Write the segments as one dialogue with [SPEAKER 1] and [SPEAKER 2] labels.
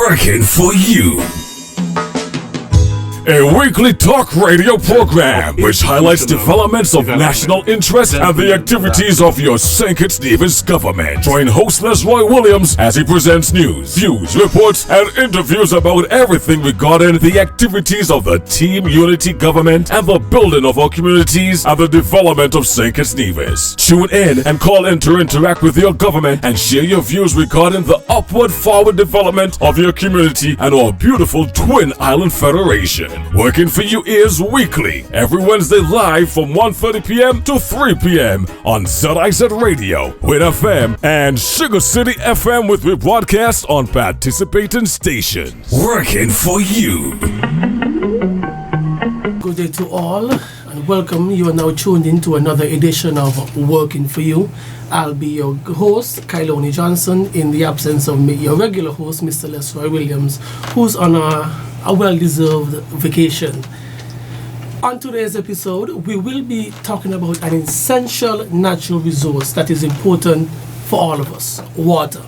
[SPEAKER 1] Working for you. A weekly talk radio program which highlights developments of national interest and the activities of your St. Kitts Nevis government. Join host Roy Williams as he presents news, views, reports, and interviews about everything regarding the activities of the Team Unity government and the building of our communities and the development of St. Kitts Nevis. Tune in and call in to interact with your government and share your views regarding the upward forward development of your community and our beautiful Twin Island Federation. Working for You is weekly, every Wednesday live from 1:30 p.m. to 3 p.m. on ZIZ Radio, Win FM, and Sugar City FM with rebroadcast on participating stations. Working for You.
[SPEAKER 2] Good day to all and welcome. You are now tuned in to another edition of Working for You. I'll be your host, Kyloni Johnson, in the absence of your regular host, Mr. Roy Williams, who's on a well-deserved vacation. On today's episode, we will be talking about an essential natural resource that is important for all of us, water.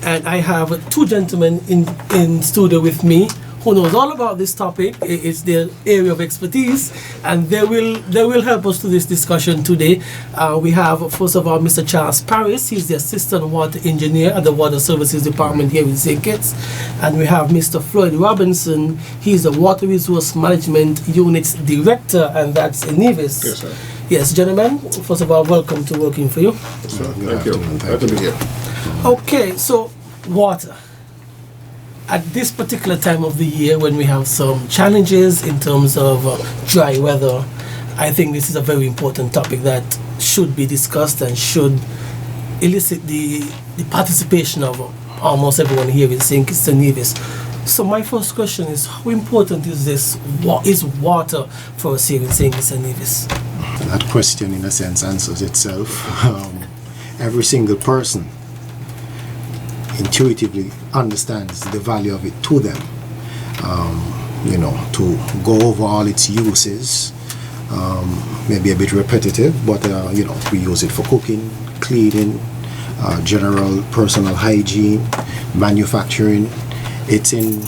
[SPEAKER 2] And I have two gentlemen in studio with me who knows all about this topic. It's their area of expertise, and they will help us to this discussion today. We have, first of all, Mr. Charles Paris. He's the Assistant Water Engineer at the Water Services Department here in St. Kitts. And we have Mr. Floyd Robinson. He's the Water Resource Management Unit's Director, and that's in Nevis.
[SPEAKER 3] Yes, sir.
[SPEAKER 2] Yes, gentlemen, first of all, welcome to Working for You.
[SPEAKER 3] Yes, sir. Thank you. Glad to be here.
[SPEAKER 2] Okay, so water. At this particular time of the year, when we have some challenges in terms of dry weather, I think this is a very important topic that should be discussed and should elicit the participation of almost everyone here in St. Kitts and Nevis. So my first question is, how important is this? What is water for us here in St. Kitts and Nevis?
[SPEAKER 4] That question, in a sense, answers itself. Every single person intuitively understands the value of it to them. To go over all its uses, maybe a bit repetitive, but we use it for cooking, cleaning, general personal hygiene, manufacturing. It's in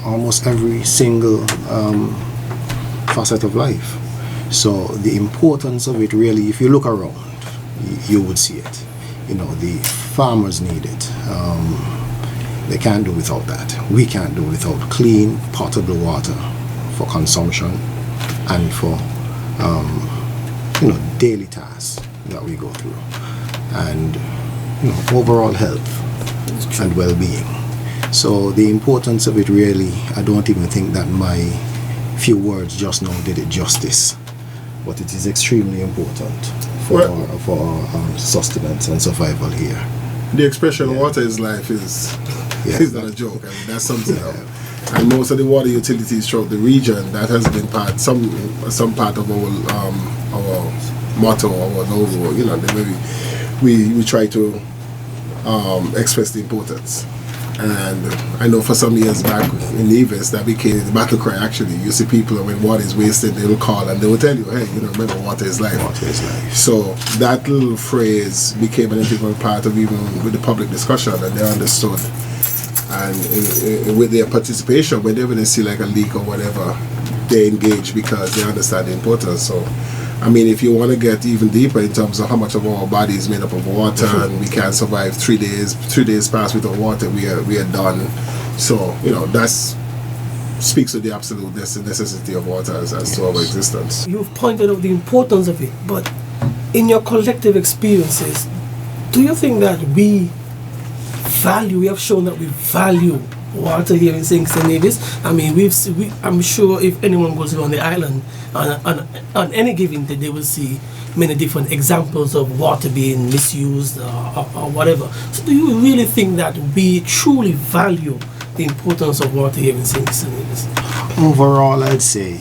[SPEAKER 4] almost every single facet of life. So the importance of it, really, if you look around, you would see it. The farmers need it. They can't do without that. We can't do without clean, potable water for consumption and for daily tasks that we go through, and overall health and well-being. So the importance of it, really, I don't even think that my few words just now did it justice. But it is extremely important for our sustenance and survival here.
[SPEAKER 3] The expression "water is life" is not a joke. I mean, that's something else. And most of the water utilities throughout the region, that has been some part of our motto, our logo. We try to express the importance. And I know for some years back in Nevis, that became the battle cry. Actually, you see people, when water is wasted, they will call and they will tell you, hey, remember, water is life.
[SPEAKER 4] Water is life.
[SPEAKER 3] So that little phrase became an integral part of even with the public discussion, and they understood. And with their participation, whenever they see like a leak or whatever, they engage because they understand the importance. So, I mean, if you want to get even deeper in terms of how much of our body is made up of water, and we can't survive 3 days pass without water, we are done. So, that speaks to the absolute necessity of water as to our existence.
[SPEAKER 2] You've pointed out the importance of it, but in your collective experiences, do you think that we have shown that we value water here in St. Nevis? I mean, I'm sure if anyone goes around the island on any given day, they will see many different examples of water being misused or whatever. So do you really think that we truly value the importance of water here in St. Nevis?
[SPEAKER 4] Overall, I'd say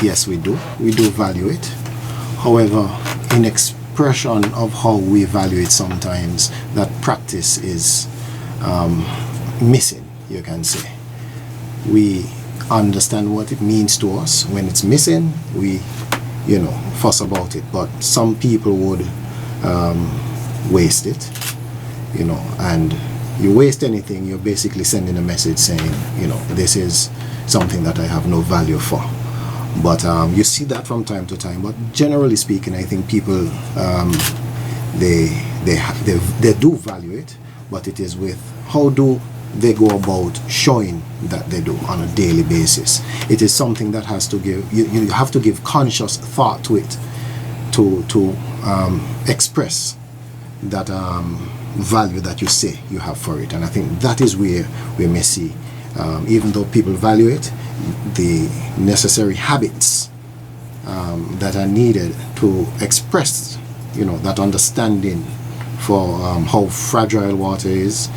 [SPEAKER 4] yes, we do. We do value it. However, in expression of how we value it, sometimes that practice is missing, you can say. We understand what it means to us. When it's missing, we fuss about it, but some people would waste it, and you waste anything, you're basically sending a message saying, this is something that I have no value for. But you see that from time to time. But generally speaking, I think people they do value it, but it is with how do they go about showing that they do on a daily basis. It is something that has to give you have to give conscious thought to it to express that value that you say you have for it. And I think that is where we may see, even though people value it, the necessary habits that are needed to express that understanding for how fragile water is,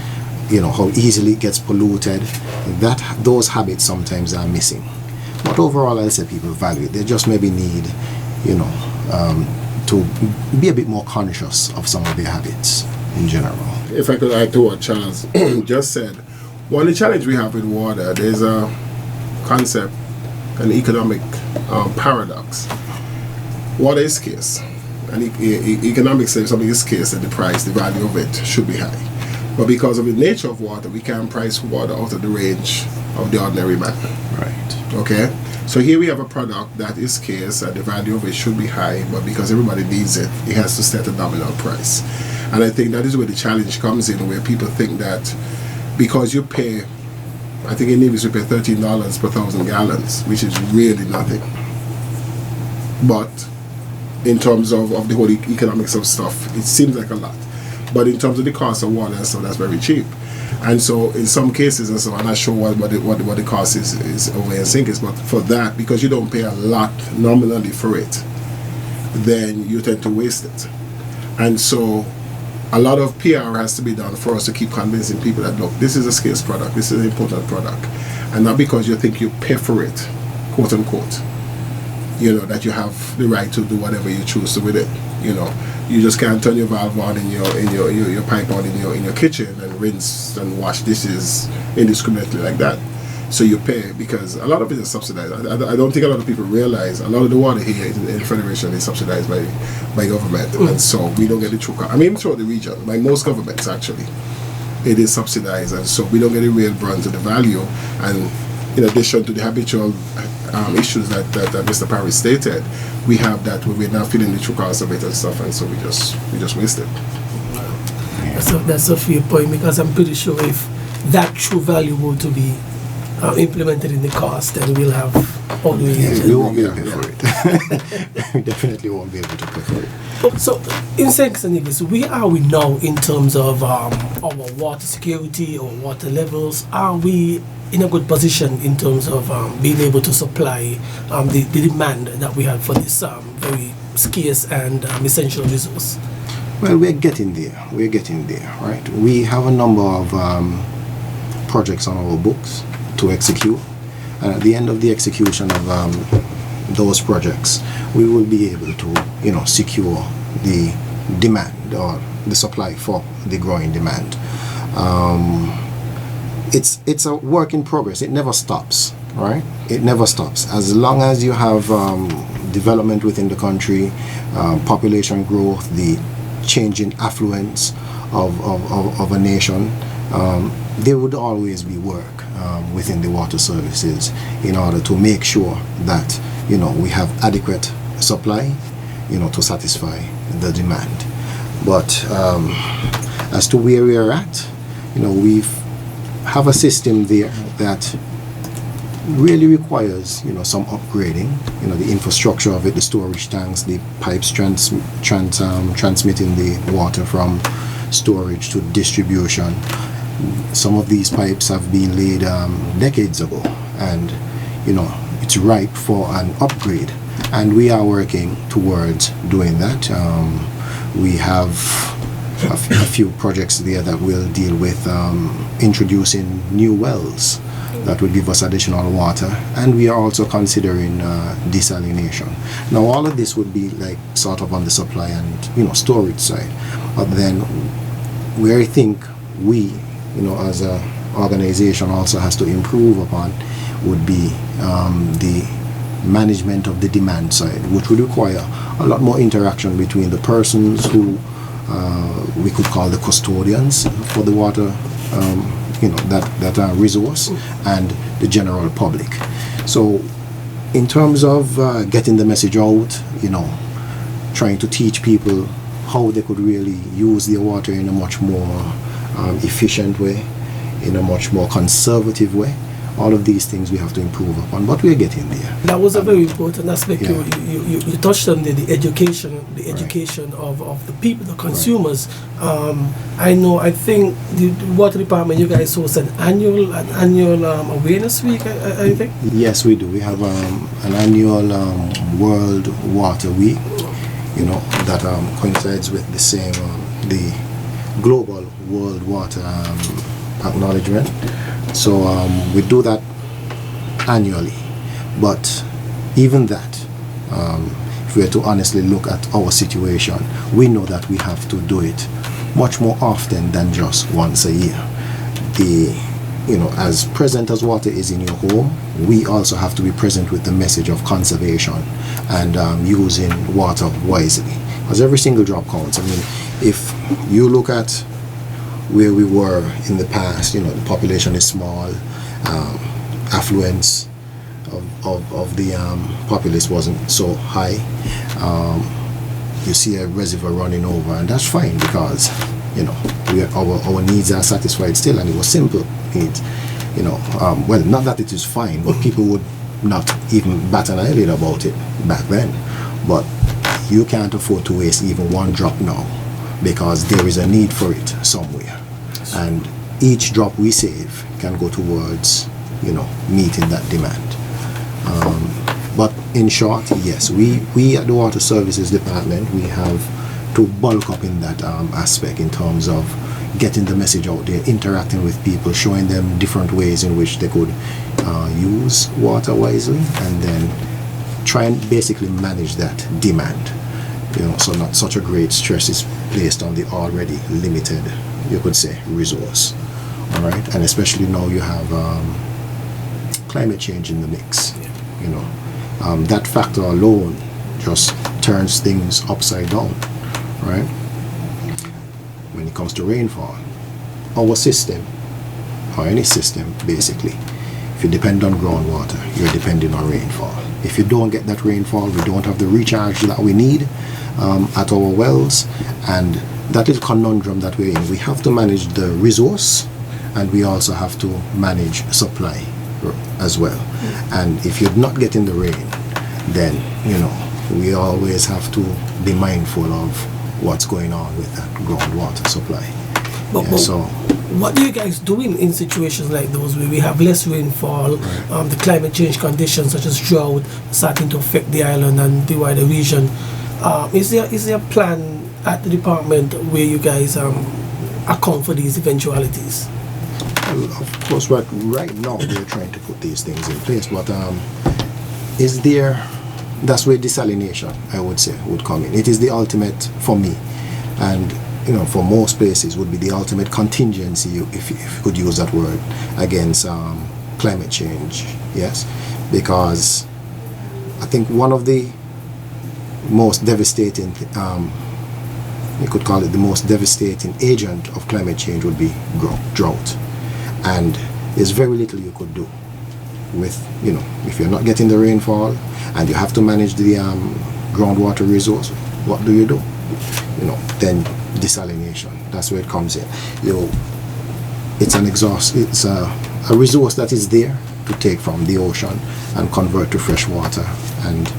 [SPEAKER 4] how easily it gets polluted, that those habits sometimes are missing. But overall, I'll say people value it. They just maybe need to be a bit more conscious of some of their habits in general.
[SPEAKER 3] If I could add to what Charles just said, one of the challenge we have with water, there's a concept, an economic paradox. Water is scarce. And economics says something is scarce and the price, the value of it should be high. But because of the nature of water, we can't price water out of the range of the ordinary man.
[SPEAKER 4] Right.
[SPEAKER 3] Okay? So here we have a product that is scarce and the value of it should be high, but because everybody needs it, it has to set a nominal price. And I think that is where the challenge comes in, where people think that because you pay, I think in Nevis we pay $13 per 1,000 gallons, which is really nothing. But in terms of the whole economics of stuff, it seems like a lot. But in terms of the cost of water and stuff, that's very cheap. And so in some cases, and so I'm not sure what the cost is over in St. Kitts, but for that, because you don't pay a lot nominally for it, then you tend to waste it. And so a lot of PR has to be done for us to keep convincing people that, look, this is a scarce product, this is an important product. And not because you think you pay for it, quote unquote, that you have the right to do whatever you choose to with it. You just can't turn your valve on in your pipe on in your kitchen and rinse and wash dishes indiscriminately like that. So you pay because a lot of it is subsidized. I don't think a lot of people realize a lot of the water here in the Federation is subsidized by government, and so we don't get the true cost. I mean, throughout the region, by most governments actually, it is subsidized, and so we don't get the real brunt of the value. And in addition to the habitual issues that Mr. Parry stated, we have that we're not feeling the true cost of it and stuff, and so we just waste it.
[SPEAKER 2] That's a fair point, because I'm pretty sure if that true value were to be implemented in the cost, then we'll have all the way.
[SPEAKER 4] We won't be able to pay for it. We definitely won't be able to pay for it.
[SPEAKER 2] So, in St. Kitts and Nevis, where are we now in terms of our water security or water levels? Are we in a good position in terms of being able to supply the demand that we have for this very scarce and essential resource?
[SPEAKER 4] Well, we're getting there. Right? We have a number of projects on our books to execute, and at the end of the execution of those projects, we will be able to, secure the demand or the supply for the growing demand. It's a work in progress. It never stops, right? It never stops. As long as you have development within the country, population growth, the changing affluence of a nation, there would always be work within the water services in order to make sure that we have adequate supply to satisfy the demand. But as to where we are at, we have a system there that really requires some upgrading, the infrastructure of it, the storage tanks, the pipes transmitting the water from storage to distribution. Some of these pipes have been laid decades ago, and it's ripe for an upgrade, and we are working towards doing that. We have a few projects there that will deal with introducing new wells that will give us additional water, and we are also considering desalination. Now, all of this would be like sort of on the supply and storage side, but then where I think we as a organization also has to improve upon would be the management of the demand side, which would require a lot more interaction between the persons who we could call the custodians for the water that resource and the general public. So in terms of getting the message out, trying to teach people how they could really use their water in a much more efficient way, in a much more conservative way. All of these things we have to improve upon, but we're getting there.
[SPEAKER 2] That was a very important aspect.
[SPEAKER 4] Yeah.
[SPEAKER 2] You touched on the education of the people, the consumers. I think the water department, you guys host an annual awareness week, I think.
[SPEAKER 4] Yes, we do. We have an annual World Water Week, that coincides with the same the Global World Water Acknowledgement. So we do that annually, but even that, if we are to honestly look at our situation, we know that we have to do it much more often than just once a year. As present as water is in your home, we also have to be present with the message of conservation and using water wisely, because every single drop counts. I mean, if you look at where we were in the past, the population is small, affluence of the populace wasn't so high. You see a reservoir running over, and that's fine because our needs are satisfied still, and it was simple needs. Well, not that it is fine, but people would not even bat an eyelid about it back then. But you can't afford to waste even one drop now, because there is a need for it somewhere, and each drop we save can go towards meeting that demand. But in short, yes, we at the Water Services Department, we have to bulk up in that aspect in terms of getting the message out there, interacting with people, showing them different ways in which they could use water wisely, and then try and basically manage that demand. So not such a great stress is placed on the already limited, you could say, resource. All right, and especially now you have climate change in the mix. That factor alone just turns things upside down, right? When it comes to rainfall, our system, or any system basically, if you depend on groundwater, you're depending on rainfall. If you don't get that rainfall, we don't have the recharge that we need at our wells, and that is a conundrum that we're in. We have to manage the resource, and we also have to manage supply as well. And if you're not getting the rain, then we always have to be mindful of what's going on with that groundwater supply.
[SPEAKER 2] So what do you guys do in situations like those where we have less rainfall, the climate change conditions such as drought starting to affect the island and the wider region? Is there a plan at the department where you guys account for these eventualities?
[SPEAKER 4] Well, of course, right now we're trying to put these things in place, but that's where desalination, I would say, would come in. It is the ultimate, for me, and for most places would be the ultimate contingency, if you could use that word, against climate change. Yes, because I think one of the most devastating, you could call it the most devastating agent of climate change would be drought, and there's very little you could do with, if you're not getting the rainfall and you have to manage the groundwater resource. What do? Then desalination, that's where it comes in. It's a resource that is there to take from the ocean and convert to fresh water, and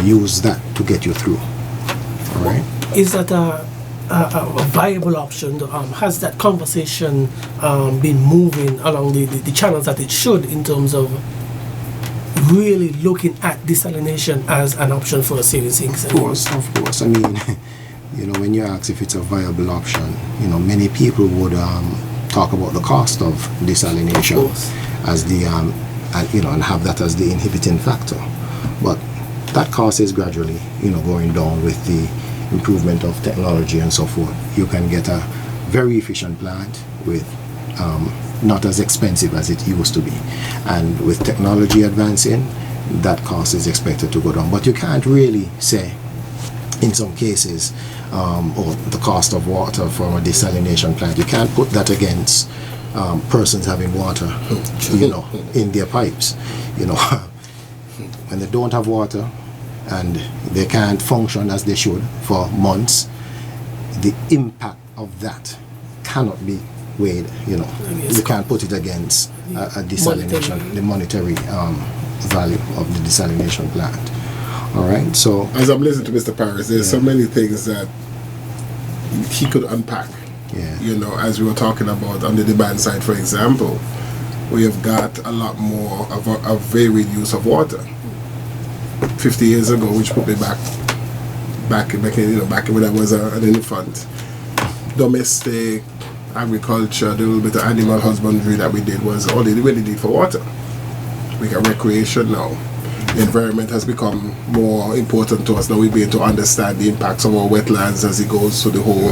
[SPEAKER 4] use that to get you through. All right,
[SPEAKER 2] is that a viable option? Has that conversation been moving along the channels that it should, in terms of really looking at desalination as an option for a serious things?
[SPEAKER 4] Of course. I mean, when you ask if it's a viable option, many people would talk about the cost of desalination as the and have that as the inhibiting factor. But that cost is gradually, going down with the improvement of technology and so forth. You can get a very efficient plant with not as expensive as it used to be, and with technology advancing, that cost is expected to go down. But you can't really say, in some cases, or the cost of water from a desalination plant, you can't put that against persons having water, you know, in their pipes. You know, when they don't have water and they can't function as they should for months, the impact of that cannot be weighed. You know, you can't put it against a desalination, the monetary value of the desalination plant. All right, so
[SPEAKER 3] as I'm listening to Mr. Paris, there's so many things that he could unpack.
[SPEAKER 4] yeah,
[SPEAKER 3] You know, as we were talking about on the demand side, for example, we have got a lot more of a varied use of water. 50 years ago, which put me back when I was an infant. Domestic agriculture, the little bit of animal husbandry that we did was all they really did for water. We got recreation now. The environment has become more important to us now. We're beginning to understand the impacts of our wetlands as it goes to the whole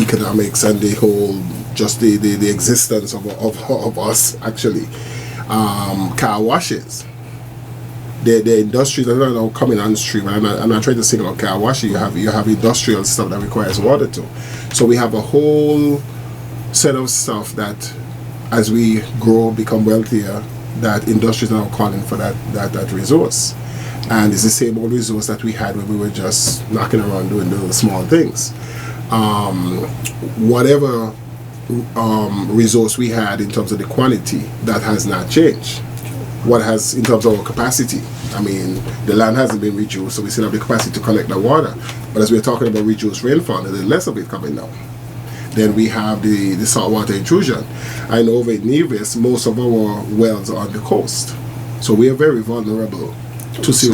[SPEAKER 3] economics and the whole just the existence of us actually. Car washes. The industries that are now coming on stream, and I'm not trying to single out car washing. You have industrial stuff that requires water too. So we have a whole set of stuff that, as we grow, become wealthier, that industries are now calling for that resource. And it's the same old resource that we had when we were just knocking around doing the small things. Whatever resource we had in terms of the quantity, that has not changed. What has in terms of our capacity? I mean, the land hasn't been reduced, so we still have the capacity to collect the water. But as we're talking about reduced rainfall, there's less of it coming now. Then we have the saltwater intrusion. I know over in Nevis, most of our wells are on the coast, so we are very vulnerable to sea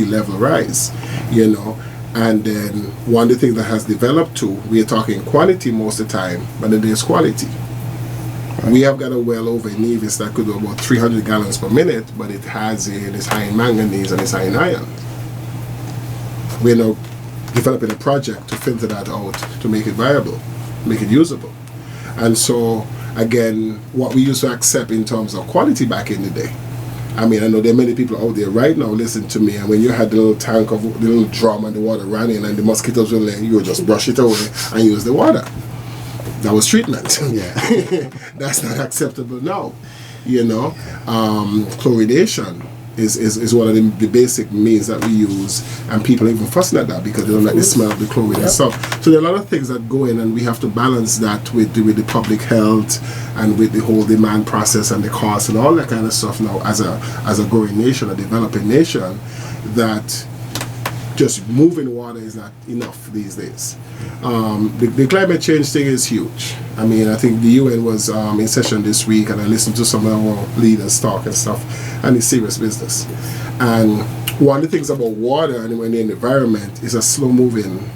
[SPEAKER 3] level rise. You know, and then one of the things that has developed too, we are talking quantity most of the time, but then there's quality. We have got a well over in Nevis that could do about 300 gallons per minute, but it has it's high in manganese and it's high in iron. We're now developing a project to filter that out to make it viable, make it usable. And so, again, what we used to accept in terms of quality back in the day. I mean, I know there are many people out there right now listening to me, and when you had the little tank of the little drum and the water running and the mosquitoes were laying, you would just brush it away and use the water. That was treatment.
[SPEAKER 4] yeah.
[SPEAKER 3] That's not acceptable now. You know, chlorination is one of the basic means that we use, and people are even fussing at that because they don't like the smell of the chlorine and stuff. So there are a lot of things that go in, and we have to balance that with the public health and with the whole demand process and the cost and all that kind of stuff now as a growing nation, a developing nation, that just moving water is not enough these days. The climate change thing is huge. I mean, I think the UN was in session this week, and I listened to some of our leaders talk and stuff, and it's serious business. And one of the things about water and when in the environment is a slow-moving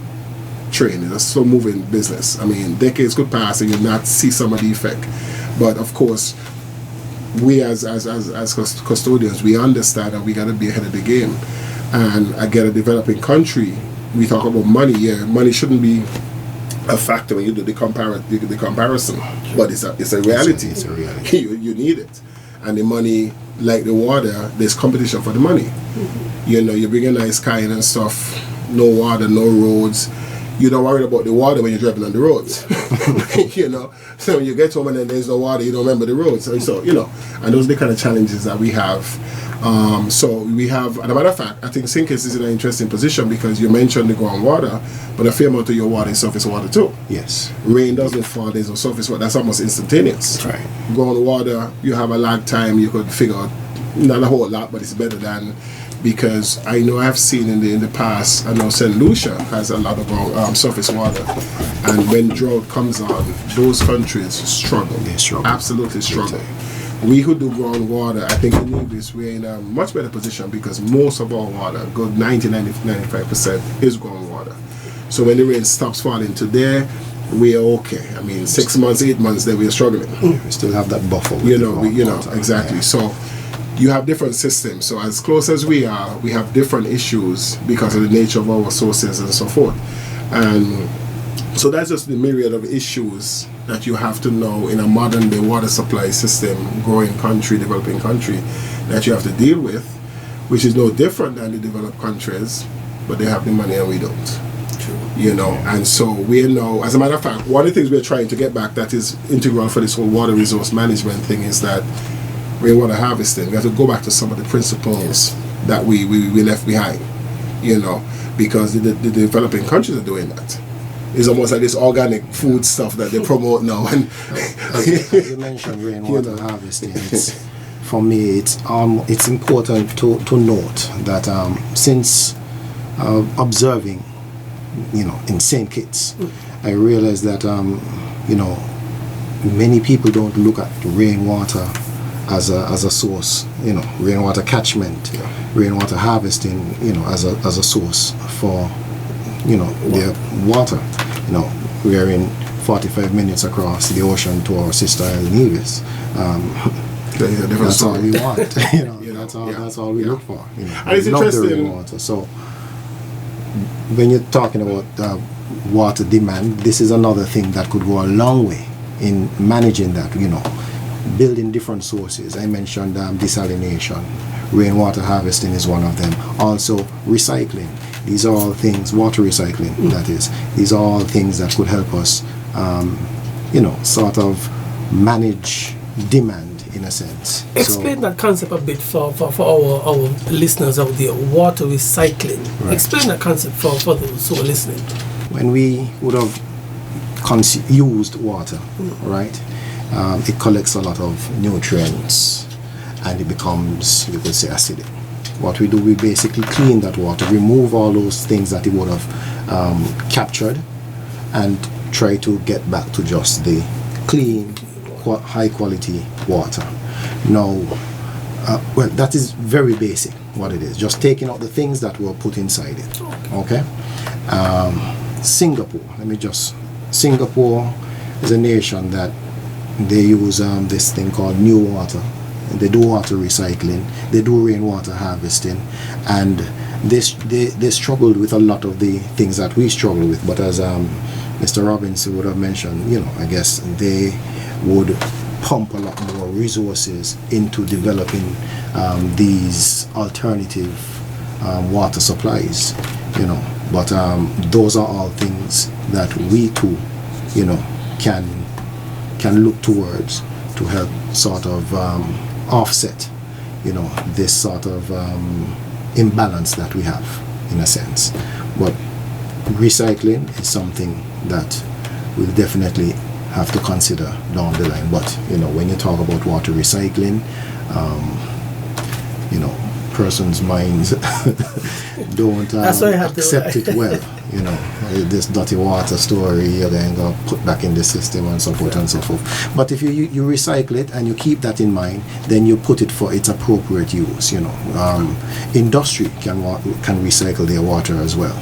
[SPEAKER 3] train, it's a slow-moving business. I mean, decades could pass and you'll not see some of the effect. But of course, we as custodians, we understand that we got to be ahead of the game. And again, a developing country, we talk about money. Yeah, money shouldn't be a factor when you do the comparison, but it's a reality.
[SPEAKER 4] It's a reality.
[SPEAKER 3] You need it, and the money, like the water, there's competition for the money. You know, you bring a nice kind and stuff, no water, no roads. You don't worry about the water when you're driving on the roads. You know, so when you get home and then there's no water, you don't remember the roads. So you know, and those are the kind of challenges that we have. So we have, and a matter of fact, I think St. Kitts is in an interesting position because you mentioned the groundwater, but a fair amount of your water is surface water too.
[SPEAKER 4] Yes.
[SPEAKER 3] Rain doesn't fall, there's no surface water. That's almost instantaneous.
[SPEAKER 4] That's right.
[SPEAKER 3] Groundwater, you have a lag time. You could figure out, not a whole lot, but it's better than, because I know I've seen in the past, I know St. Lucia has a lot of surface water, and when drought comes on, those countries struggle.
[SPEAKER 4] They struggle.
[SPEAKER 3] Absolutely struggle. We who do groundwater, I think in Nevis, we're in a much better position because most of our water, good 90-95%, is groundwater. So when the rain stops falling to there, we are okay. I mean, 6 months, 8 months, then we are struggling.
[SPEAKER 4] We still have that buffer.
[SPEAKER 3] You know, exactly. Yeah. So you have different systems. So as close as we are, we have different issues because of the nature of our sources and so forth. And so that's just the myriad of issues that you have to know in a modern day water supply system, growing country, developing country, that you have to deal with, which is no different than the developed countries, but they have the money and we don't. You know, and so we know, as a matter of fact, one of the things we're trying to get back that is integral for this whole water resource management thing is that rainwater harvesting. We have to go back to some of the principles that we left behind, you know, because the developing countries are doing that. It's almost like this organic food stuff that they promote now. And
[SPEAKER 4] as you mentioned rainwater harvesting, for me, it's important to note that since observing, you know, in St. Kitts, I realized that you know, many people don't look at rainwater as a source, you know, rainwater catchment, rainwater harvesting, you know, as a source for, you know, their water. You know, we are in 45 minutes across the ocean to our sister island Nevis. That's all we want. You know, that's all we look for. You know,
[SPEAKER 3] and it's interesting.
[SPEAKER 4] Rainwater. So when you're talking about water demand, this is another thing that could go a long way in managing that. You know, building different sources. I mentioned desalination, rainwater harvesting is one of them. Also recycling. These are all things, water recycling, that is. These are all things that could help us, you know, sort of manage demand in a sense.
[SPEAKER 2] Explain that concept a bit for our listeners out there, water recycling.
[SPEAKER 4] Right.
[SPEAKER 2] Explain that concept for those who are listening.
[SPEAKER 4] When we would have used water, right, it collects a lot of nutrients and it becomes, you could say, acidic. What we do, we basically clean that water, remove all those things that it would have captured, and try to get back to just the clean, high quality water. Now, well, that is very basic what it is, just taking out the things that were put inside it. Okay. Singapore, Singapore is a nation that they use this thing called NEWater. They do water recycling, they do rainwater harvesting, and they struggled with a lot of the things that we struggle with. But as Mr. Robinson would have mentioned, you know, I guess they would pump a lot more resources into developing these alternative water supplies, you know. But those are all things that we too, you know, can look towards to help sort of offset, you know, this sort of imbalance that we have in a sense. But recycling is something that we'll definitely have to consider down the line. But you know, when you talk about water recycling, you know, persons' minds don't accept it well. You know, this dirty water story, you're going to put back in the system and so forth and so forth. But if you recycle it and you keep that in mind, then you put it for its appropriate use. You know, industry can recycle their water as well,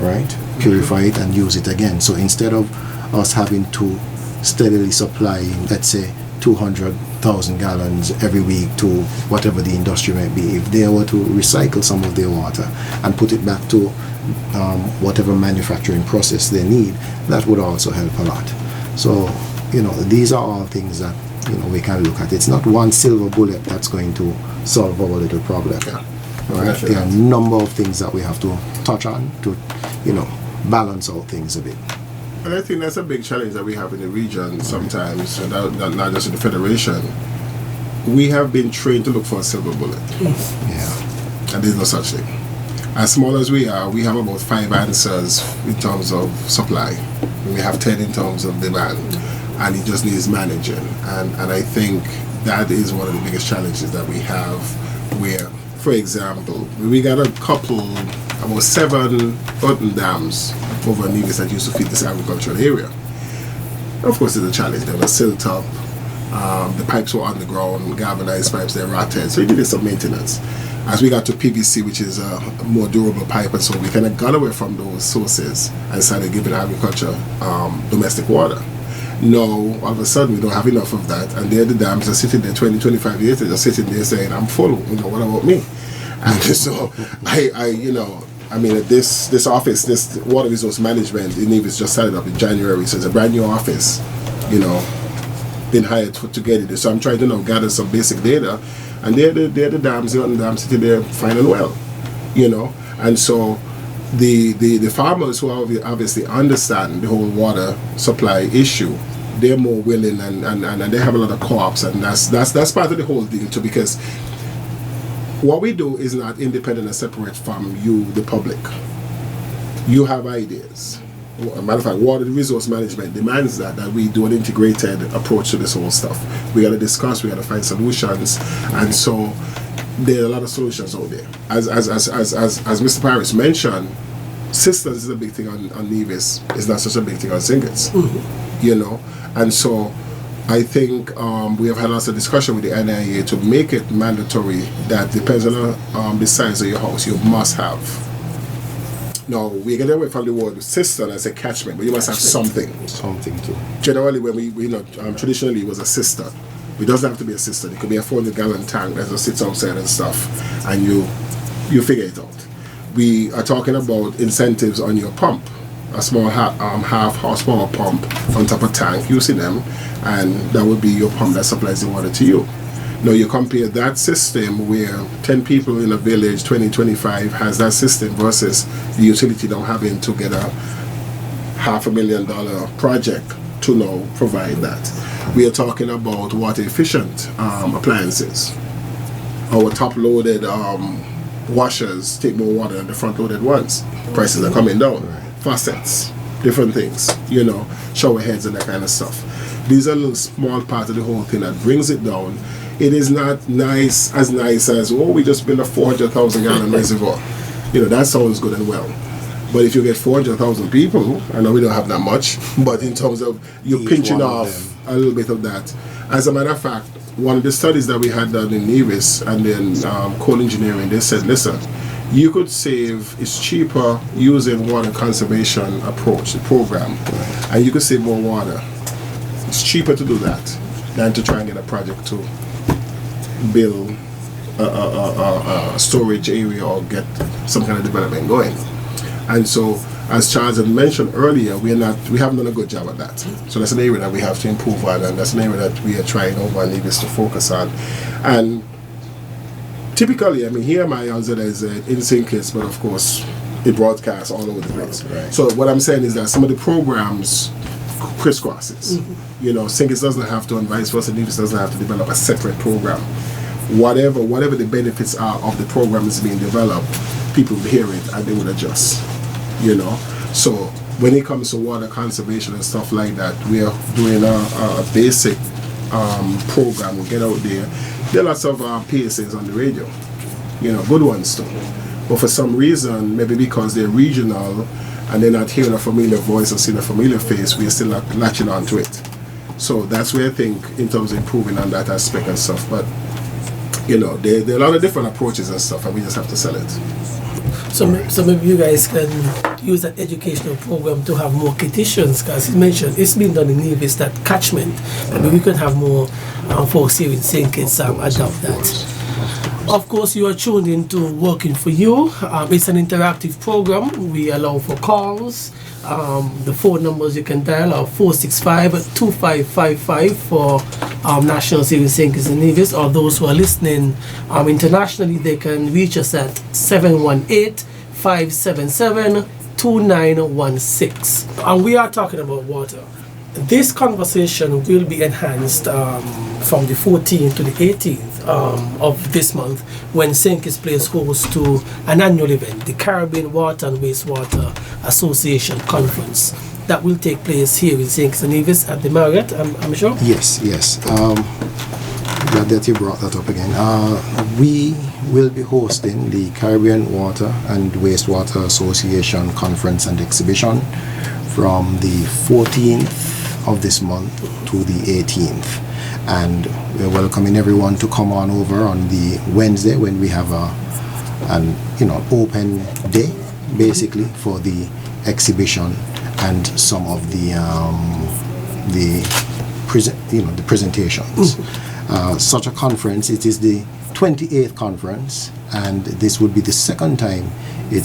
[SPEAKER 4] right? Purify it and use it again. So instead of us having to steadily supply, let's say, 200,000 gallons every week to whatever the industry might be, if they were to recycle some of their water and put it back to whatever manufacturing process they need, that would also help a lot. So, you know, these are all things that, you know, we can look at. It's not one silver bullet that's going to solve our little problem.
[SPEAKER 3] Yeah.
[SPEAKER 4] Right? There are a number of things that we have to touch on to, you know, balance out things a bit.
[SPEAKER 3] And I think that's a big challenge that we have in the region sometimes, and not just in the Federation. We have been trained to look for a silver bullet.
[SPEAKER 4] Yeah.
[SPEAKER 3] And there's no such thing. As small as we are, we have about 5 answers in terms of supply. We have 10 in terms of demand. And it just needs managing. And I think that is one of the biggest challenges that we have, where, for example, we got a couple, about 7 earthen dams over Nevis that used to feed this agricultural area. Of course, it's a challenge. They were silt up. The pipes were underground, galvanized pipes, they rotted. So we did some maintenance. As we got to PVC, which is a more durable pipe, and so we kind of got away from those sources and started giving agriculture domestic water. Now, all of a sudden, we don't have enough of that, and there the dams are sitting there 20, 25 years, they're just sitting there saying, I'm full, you know, what about me? And so, you know, I mean, this office, this water resource management in Nevis just started up in January, so it's a brand new office, you know, been hired to get it. So I'm trying to now gather some basic data, and they're the dams, the dams sitting there fine and well, you know. And so the farmers who obviously understand the whole water supply issue, they're more willing and they have a lot of co-ops, and that's part of the whole deal too, because what we do is not independent and separate from you, the public. You have ideas. As a matter of fact, water resource management demands that we do an integrated approach to this whole stuff. We got to discuss, we got to find solutions, and so there are a lot of solutions out there. As Mr. Paris mentioned, systems is a big thing on Nevis. It's not such a big thing on St. Kitts. You know, and so I think we have had lots of discussion with the NIA to make it mandatory that depends on the size of your house, you must have. Now, we get away from the word cistern as a catchment, but you must have something.
[SPEAKER 4] Something too.
[SPEAKER 3] Generally, when we traditionally it was a cistern. It doesn't have to be a cistern. It could be a 400-gallon tank that just sits outside and stuff, and you figure it out. We are talking about incentives on your pump. A small half horsepower pump on top of tank, using them, and that would be your pump that supplies the water to you. Now you compare that system where 10 people in a village, 2025 has that system versus the utility now having to get a $500,000 project to now provide that. We are talking about water efficient appliances. Our top loaded washers take more water than the front loaded ones. Prices are coming down. Faucets, different things, you know, shower heads and that kind of stuff. These are a little small part of the whole thing that brings it down. It is not nice as we just built a 400,000 gallon reservoir. You know, that sounds good and well. But if you get 400,000 people, I know we don't have that much, but in terms of you're pinching off a little bit of that. As a matter of fact, one of the studies that we had done in Nevis and then coal engineering, they said, listen, you could save, it's cheaper using water conservation approach, the program, and you could save more water. It's cheaper to do that than to try and get a project to build a storage area or get some kind of development going. And so, as Charles had mentioned earlier, we haven't done a good job at that. So that's an area that we have to improve on, and that's an area that we are trying over and Nevis to focus on. And typically, I mean, here my answer is in St. Kitts, but of course, it broadcasts all over the place.
[SPEAKER 4] Right.
[SPEAKER 3] So what I'm saying is that some of the programs crisscrosses. You know, St. Kitts doesn't have to, and vice versa, Nevis doesn't have to develop a separate program. Whatever the benefits are of the program is being developed, people hear it and they would adjust. You know, so when it comes to water conservation and stuff like that, we are doing a basic program. We get out there. There are lots of PSAs on the radio, you know, good ones too. But for some reason, maybe because they're regional and they're not hearing a familiar voice or seeing a familiar face, we're still latching on to it. So that's where I think in terms of improving on that aspect and stuff. But you know, there are a lot of different approaches and stuff, and we just have to sell it.
[SPEAKER 2] So maybe you guys can use that educational program to have more Kittitians, because you mentioned it's been done in Nevis, that catchment. Maybe we could have more folks here in St. Kitts adopt that. Of course, you are tuned into Working For You. It's an interactive program. We allow for calls. The phone numbers you can dial are 465-2555 for national Saving St. Kitts and Nevis, or those who are listening internationally, they can reach us at 718-577-2916. And we are talking about water. This conversation will be enhanced from the 14th to the 18th of this month, when St. Kitts plays host to an annual event, the Caribbean Water and Wastewater Association Conference, that will take place here in St. Kitts and Nevis at the Marriott, I'm sure?
[SPEAKER 4] Yes. Glad that you brought that up again. We will be hosting the Caribbean Water and Wastewater Association Conference and Exhibition from the 14th of this month to the 18th, and we're welcoming everyone to come on over on the Wednesday when we have an open day basically for the exhibition and some of the presentations. Such a conference, it is the 28th conference, and this would be the second time we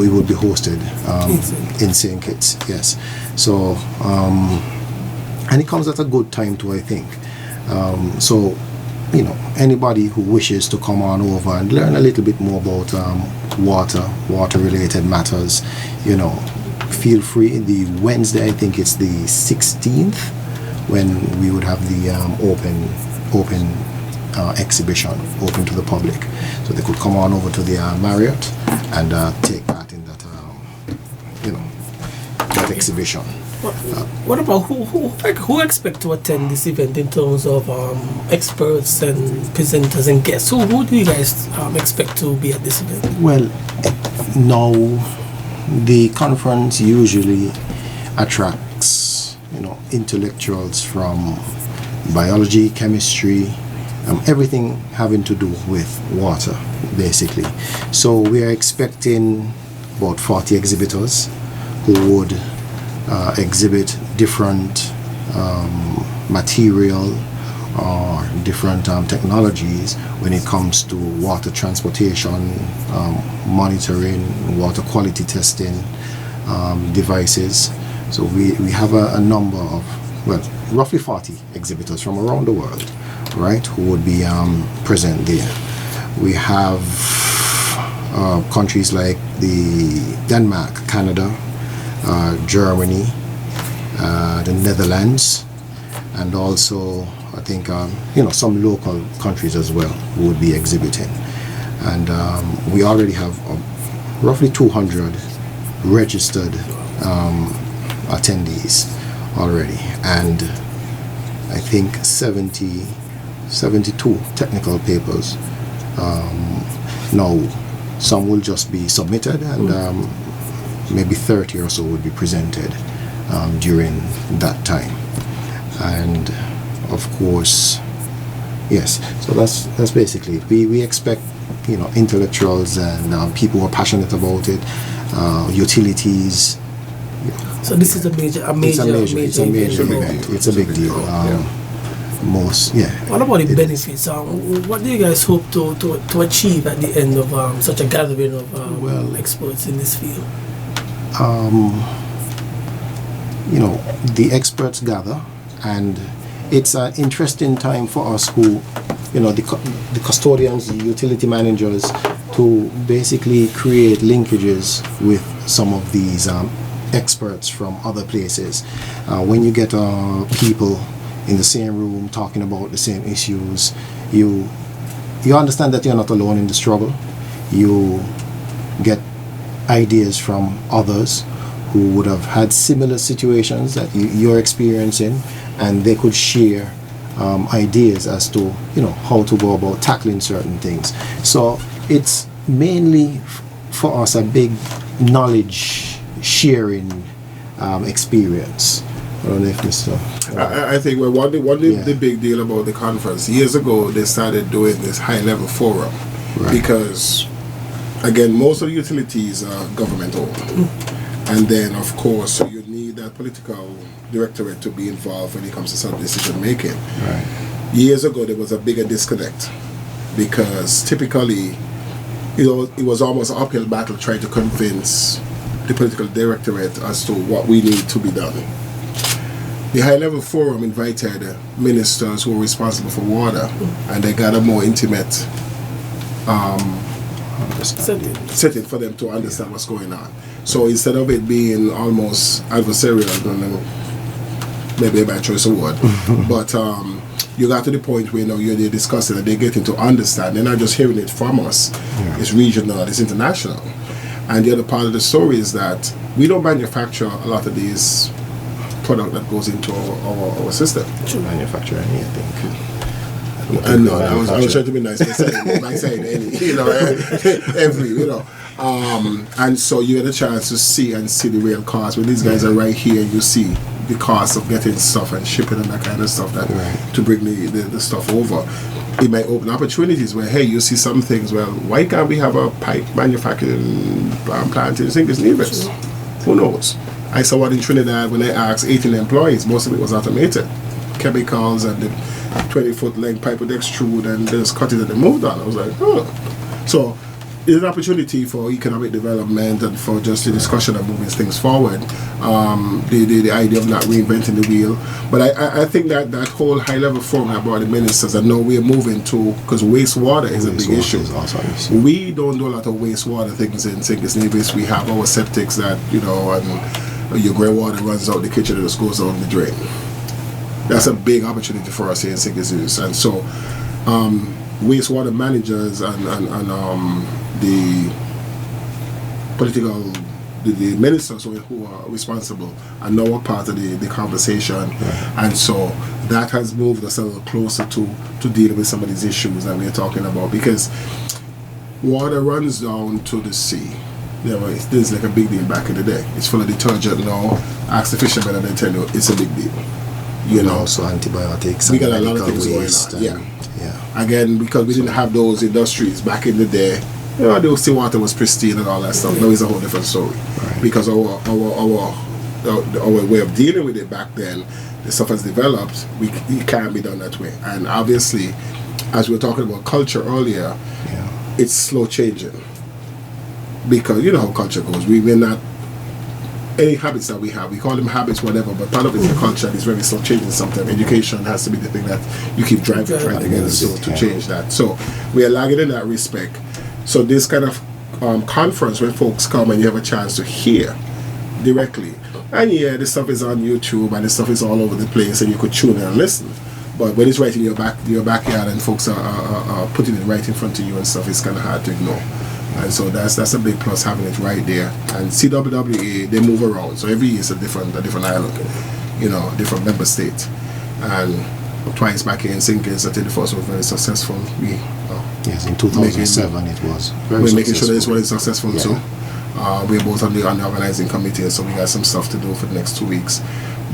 [SPEAKER 4] will be hosted in St. Kitts. Yes, so and it comes at a good time too, I think. So anybody who wishes to come on over and learn a little bit more about water related matters, feel free. The Wednesday, I think it's the 16th, when we would have the open exhibition open to the public, so they could come on over to the Marriott and take part in that that exhibition.
[SPEAKER 2] What about who expect to attend this event in terms of experts and presenters and guests? Who do you guys expect to be at this event?
[SPEAKER 4] Well, now the conference usually attracts intellectuals from biology, chemistry, everything having to do with water, basically. So we are expecting about 40 exhibitors who would exhibit different material or different technologies when it comes to water transportation, monitoring, water quality testing devices. So we have a number of, roughly 40 exhibitors from around the world, right, who would be present there. We have countries like the Denmark, Canada, Germany, the Netherlands, and also I think some local countries as well who would be exhibiting. And we already have roughly 200 registered attendees already, and I think 72 technical papers. Now some will just be submitted, and maybe 30 or so would be presented during that time. And of course, yes, so that's basically it. We expect intellectuals and people who are passionate about it, utilities.
[SPEAKER 2] So this is a major
[SPEAKER 4] event. It's a big deal.
[SPEAKER 2] What about the benefits? What do you guys hope to achieve at the end of such a gathering of experts in this field?
[SPEAKER 4] The experts gather, and it's an interesting time for us who, the custodians, the utility managers, to basically create linkages with some of these experts from other places. When you get people in the same room talking about the same issues, you understand that you're not alone in the struggle. You get ideas from others who would have had similar situations that you're experiencing, and they could share ideas as to how to go about tackling certain things. So it's mainly for us a big knowledge sharing experience. I don't know if Mr.
[SPEAKER 3] I think the big deal about the conference, years ago they started doing this high level forum, because again, most of the utilities are government owned, and then of course you need that political directorate to be involved when it comes to some decision making.
[SPEAKER 4] Right.
[SPEAKER 3] Years ago there was a bigger disconnect, because typically it was almost an uphill battle trying to convince the political directorate as to what we need to be done. The high level forum invited ministers who were responsible for water, and they got a more intimate setting for them to understand what's going on. So instead of it being almost adversarial, maybe a bad choice of word, but you got to the point where you're discussing and they're getting to understand. They're not just hearing it from us. Yeah. It's regional, it's international. And the other part of the story is that we don't manufacture a lot of these product that goes into our system.
[SPEAKER 4] To manufacture any, I think.
[SPEAKER 3] I know. I was trying to be nice by saying any, every, and so you get a chance to see the real cost. When these guys are right here, you see the cost of getting stuff and shipping and that kind of stuff to bring the stuff over. It might open opportunities where, hey, you see some things. Well, why can't we have a pipe manufacturing plant in St. Nevis? Who knows? I saw one in Trinidad when they asked 18 employees. Most of it was automated, chemicals and the 20-foot length pipe would extrude and just cut it and they moved on. I was like, oh. So it's an opportunity for economic development and for just the discussion of moving things forward. The idea of not reinventing the wheel. But I think that whole high level forum about the ministers, and now we're moving to, because wastewater is a big issue. We don't do a lot of wastewater things in St. Kitts Nevis. We have our septics that, and your grey water runs out the kitchen and just goes down the drain. That's a big opportunity for us here in St. Kitts Nevis. And so wastewater managers and the political, the ministers who are responsible are now a part of the conversation, and so that has moved us a little closer to dealing with some of these issues that we're talking about, because water runs down to the sea. This is like a big deal back in the day. It's full of detergent now. Ask the fishermen and they tell you it's a big deal.
[SPEAKER 4] Also antibiotics.
[SPEAKER 3] We got a lot of things going on. Again, because we didn't have those industries back in the day, the seawater was pristine and all that stuff. Now it's a whole different story, because our way of dealing with it back then, the stuff has developed. It can't be done that way. And obviously, as we were talking about culture earlier, it's slow changing, because you know how culture goes. We're not any habits that we have. We call them habits, whatever, but part of it is the culture. It's very slow changing sometimes. Education has to be the thing that you keep trying to get to change that. So we are lagging in that respect. So this kind of conference, when folks come and you have a chance to hear directly, and this stuff is on YouTube and this stuff is all over the place, and you could tune in and listen. But when it's right in your backyard and folks are putting it right in front of you and stuff, it's kind of hard to ignore. And so that's a big plus, having it right there. And CWWA, they move around. So every year is a different island, different member state. And twice back here in St. Kitts, I think the first was very successful.
[SPEAKER 4] Yes, in 2007 it was.
[SPEAKER 3] We're making sure that this one is successful too. We're both on the organizing committee, so we got some stuff to do for the next 2 weeks.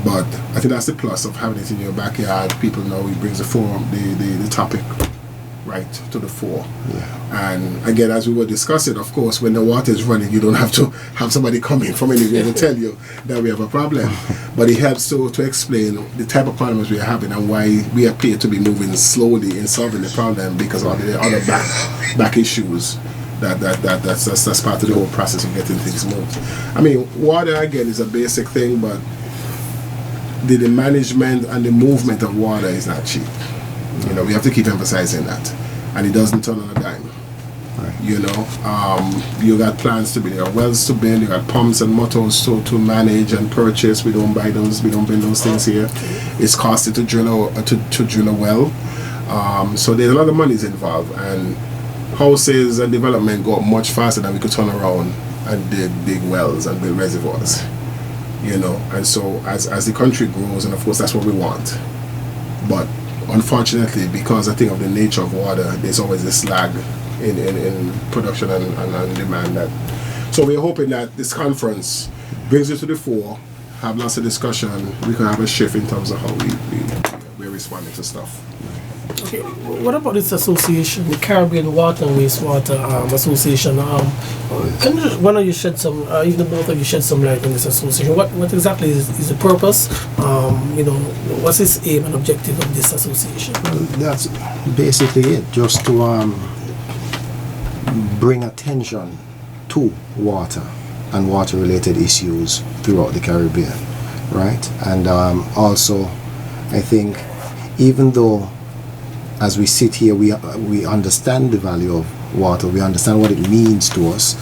[SPEAKER 3] But I think that's the plus of having it in your backyard. People know it brings the forum, the topic right to the fore. And again, as we were discussing, of course, when the water is running, you don't have to have somebody come in from anywhere to tell you that we have a problem. But it helps to explain the type of problems we are having and why we appear to be moving slowly in solving the problem, because of the other back issues that's part of the whole process of getting things moved. I mean, water again is a basic thing, but the management and the movement of water is not cheap. We have to keep emphasizing that, and it doesn't turn on a dime. You got plants to build, you got wells to build, you got pumps and motors to manage and purchase. We don't buy those, we don't build those things here. It's costly to drill a well. So there's a lot of money involved, and houses and development go up much faster than we could turn around and dig wells and build reservoirs. And so as the country grows, and of course that's what we want, but unfortunately, because I think of the nature of water, there's always this lag in production and demand. So we're hoping that this conference brings it to the fore, have lots of discussion, we can have a shift in terms of how we're responding to stuff.
[SPEAKER 2] Okay, what about this association, the Caribbean Water and Wastewater Association? Can one of you shed some, even both of you shed some light on this association? What exactly is the purpose? What's its aim and objective of this association?
[SPEAKER 4] Well, that's basically it, just to bring attention to water and water-related issues throughout the Caribbean, right? And also, I think, even though as we sit here, we understand the value of water, we understand what it means to us.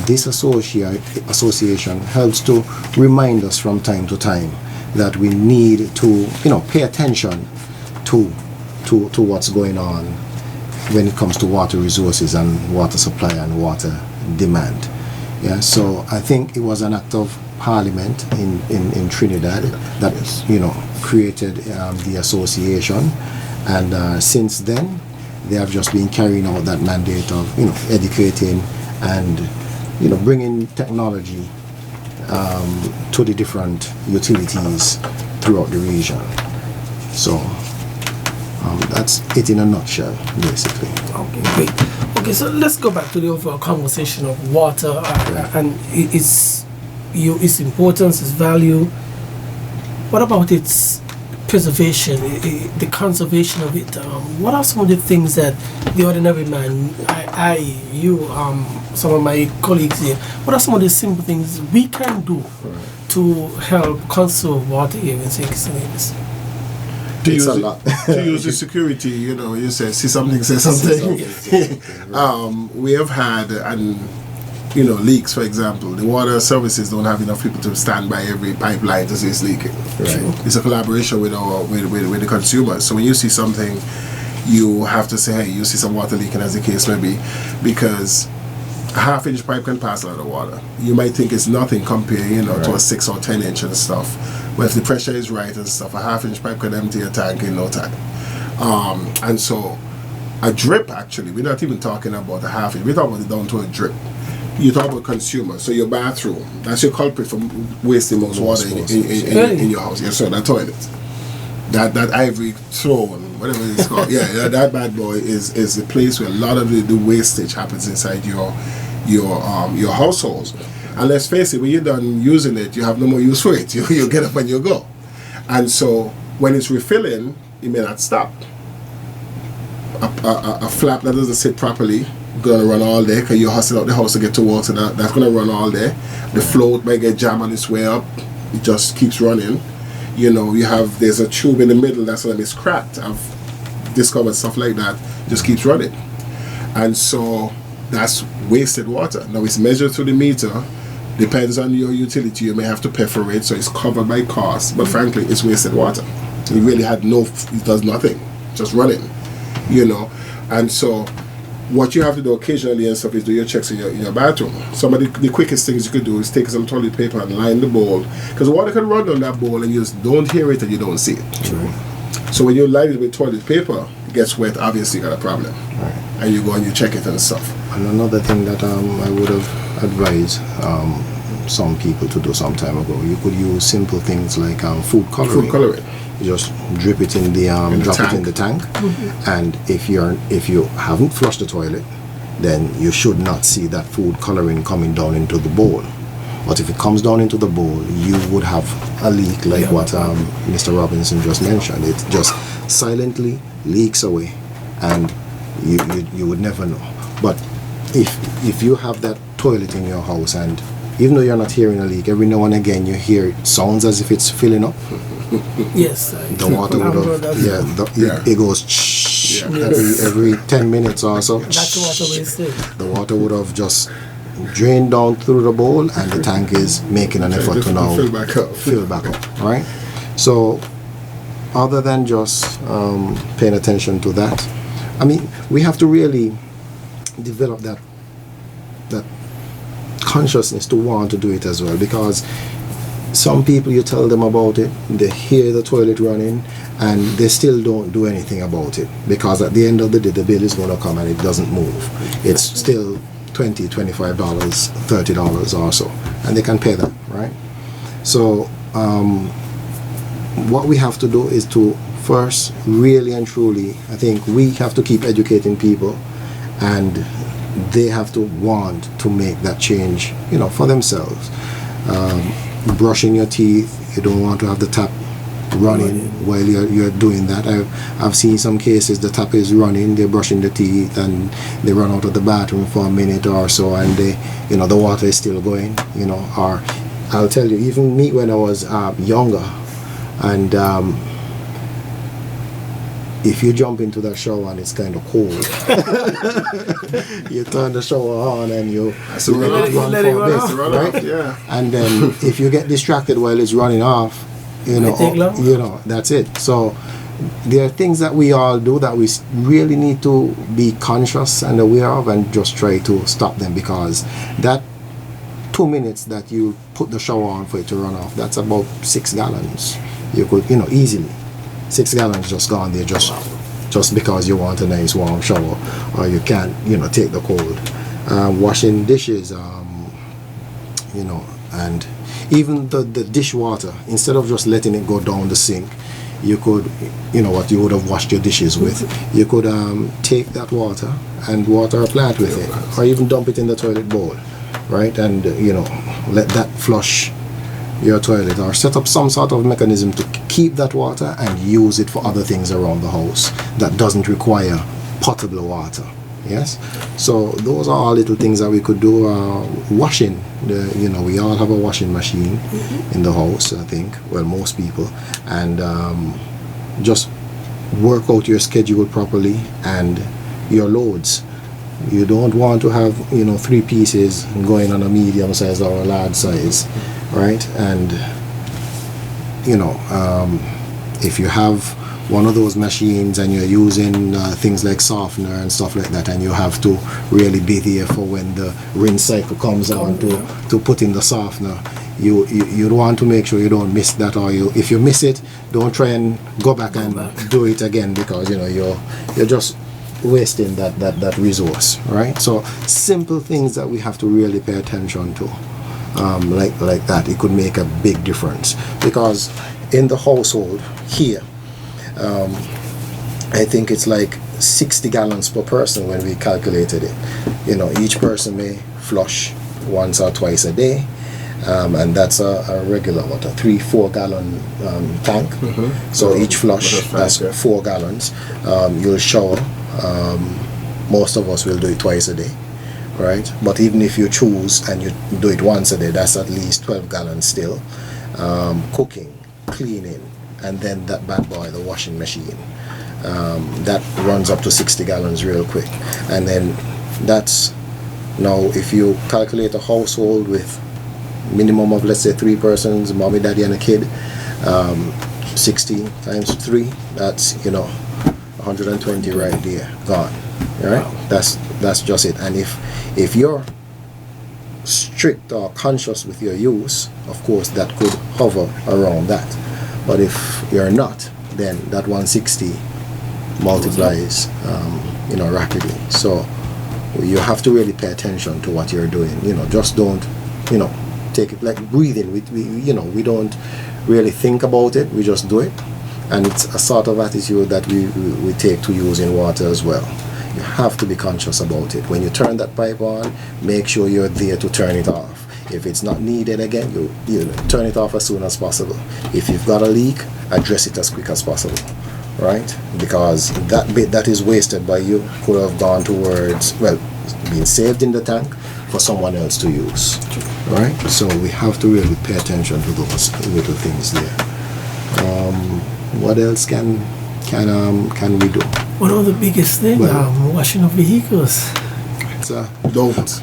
[SPEAKER 4] This association helps to remind us from time to time that we need to, pay attention to what's going on when it comes to water resources and water supply and water demand. So I think it was an act of Parliament in Trinidad that created the association. And since then, they have just been carrying out that mandate of, educating and, bringing technology to the different utilities throughout the region. So that's it in a nutshell, basically.
[SPEAKER 2] Okay, great. Okay, so let's go back to the overall conversation of water and its importance, its value. What about its preservation, the conservation of it. What are some of the things that the ordinary man, you, some of my colleagues here, what are some of the simple things we can do to help conserve water here in St. Kitts and Nevis?
[SPEAKER 3] To
[SPEAKER 4] It's
[SPEAKER 3] use
[SPEAKER 4] a
[SPEAKER 3] it,
[SPEAKER 4] lot.
[SPEAKER 3] to use the security, you say say something. We have had leaks, for example. The water services don't have enough people to stand by every pipeline to see it's leaking.
[SPEAKER 4] Right.
[SPEAKER 3] It's a collaboration with the consumers. So when you see something, you have to say, hey, you see some water leaking, as the case may be, because a half-inch pipe can pass a lot of water. You might think it's nothing compared, to a 6 or 10 inch and stuff. But if the pressure is right and stuff, a half-inch pipe can empty a tank in no time. And so, a drip, actually, we're not even talking about a half-inch. We're talking about it down to a drip. You talk about consumer. So your bathroom, that's your culprit for wasting most water in your house. Yes, sir, that toilet. That ivory throne, whatever it's called. Yeah, that bad boy is the place where a lot of the wastage happens inside your households. And let's face it, when you're done using it, you have no more use for it. You get up and you go. And so when it's refilling, it may not stop. A flap that doesn't sit properly gonna run all day because you're hustling out the house to get to work, so that's gonna run all day. The float might get jammed on its way up. It just keeps running. There's a tube in the middle that's when it's cracked. I've discovered stuff like that. Just keeps running. And so that's wasted water. Now it's measured through the meter. Depends on your utility. You may have to perforate, so it's covered by cost. But frankly, it's wasted water. It really it does nothing. Just running. And so what you have to do occasionally and stuff is do your checks in your bathroom. Some of the quickest things you could do is take some toilet paper and line the bowl, because the water can run down that bowl and you just don't hear it and you don't see it.
[SPEAKER 4] True.
[SPEAKER 3] So when you line it with toilet paper, it gets wet, obviously you got a problem.
[SPEAKER 4] Right.
[SPEAKER 3] And you go and you check it and stuff.
[SPEAKER 4] And another thing that I would have advised some people to do some time ago, you could use simple things like food coloring.
[SPEAKER 3] Food coloring.
[SPEAKER 4] You just drip it in the drop it in the tank, and if you haven't flushed the toilet, then you should not see that food coloring coming down into the bowl. But if it comes down into the bowl, you would have a leak like what Mr. Robinson just mentioned. It just silently leaks away, and you would never know. But if you have that toilet in your house, and even though you're not hearing a leak, every now and again you hear it sounds as if it's filling up.
[SPEAKER 2] Yes.
[SPEAKER 4] The water would have, it goes every 10 minutes or so.
[SPEAKER 2] That's water wasted.
[SPEAKER 4] The water would have just drained down through the bowl, and the tank is making an effort to now fill back up. Right? So, other than just paying attention to that, I mean, we have to really develop that consciousness to want to do it as well, because some people, you tell them about it, they hear the toilet running, and they still don't do anything about it, because at the end of the day the bill is going to come and it doesn't move. It's still $20, $25, $30 or so, and they can pay that, right? So what we have to do is to first, really and truly, I think we have to keep educating people, and they have to want to make that change, for themselves. Brushing your teeth, you don't want to have the tap running while you're doing that. I've seen some cases the tap is running, they're brushing the teeth, and they run out of the bathroom for a minute or so, and the water is still going, or I'll tell you, even me when I was younger, and if you jump into that shower and it's kind of cold, you turn the shower on and you let it run off, right?
[SPEAKER 3] Yeah.
[SPEAKER 4] And then if you get distracted while it's running off, that's it. So there are things that we all do that we really need to be conscious and aware of, and just try to stop them, because that 2 minutes that you put the shower on for it to run off, that's about 6 gallons. You could, easily. 6 gallons just gone there just because you want a nice warm shower, or you can't, take the cold. Washing dishes, and even the dishwater, instead of just letting it go down the sink, you could, what you would have washed your dishes with, you could take that water and water a plant with it, or even dump it in the toilet bowl, right? And let that flush your toilet, or set up some sort of mechanism to keep that water and use it for other things around the house that doesn't require potable water. Yes, so those are all little things that we could do. Washing, we all have a washing machine in the house, I think, well, most people, and just work out your schedule properly and your loads. You don't want to have 3 pieces going on a medium size or a large size, right? And if you have one of those machines and you're using things like softener and stuff like that, and you have to really be there for when the rinse cycle comes on to put in the softener, you want to make sure you don't miss that, or if you miss it, don't try and go back and do it again, because you're just wasting that resource, right? So simple things that we have to really pay attention to, like that, it could make a big difference. Because in the household here, I think it's like 60 gallons per person when we calculated it. Each person may flush once or twice a day, and that's a regular, a 3-4 gallon tank. So each flush, that's 4 gallons. You'll shower. Most of us will do it twice a day, right? But even if you choose and you do it once a day, that's at least 12 gallons still. Cooking, cleaning, and then that bad boy, the washing machine, that runs up to 60 gallons real quick. And then that's, now if you calculate a household with minimum of, let's say, 3 persons, mommy, daddy, and a kid, 60 times 3, that's 120 right there, gone. Right? Wow. That's just it. And if you're strict or conscious with your use, of course that could hover around that. But if you're not, then that 160 multiplies rapidly. So you have to really pay attention to what you're doing. Just don't take it like breathing. We don't really think about it, we just do it. And it's a sort of attitude that we take to using water as well. You have to be conscious about it. When you turn that pipe on, make sure you're there to turn it off. If it's not needed again, you turn it off as soon as possible. If you've got a leak, address it as quick as possible, right? Because that bit that is wasted by you could have gone towards, being saved in the tank for someone else to use, right? So we have to really pay attention to those little things there. What else can we do?
[SPEAKER 2] One of the biggest things, washing of vehicles.
[SPEAKER 3] Don't.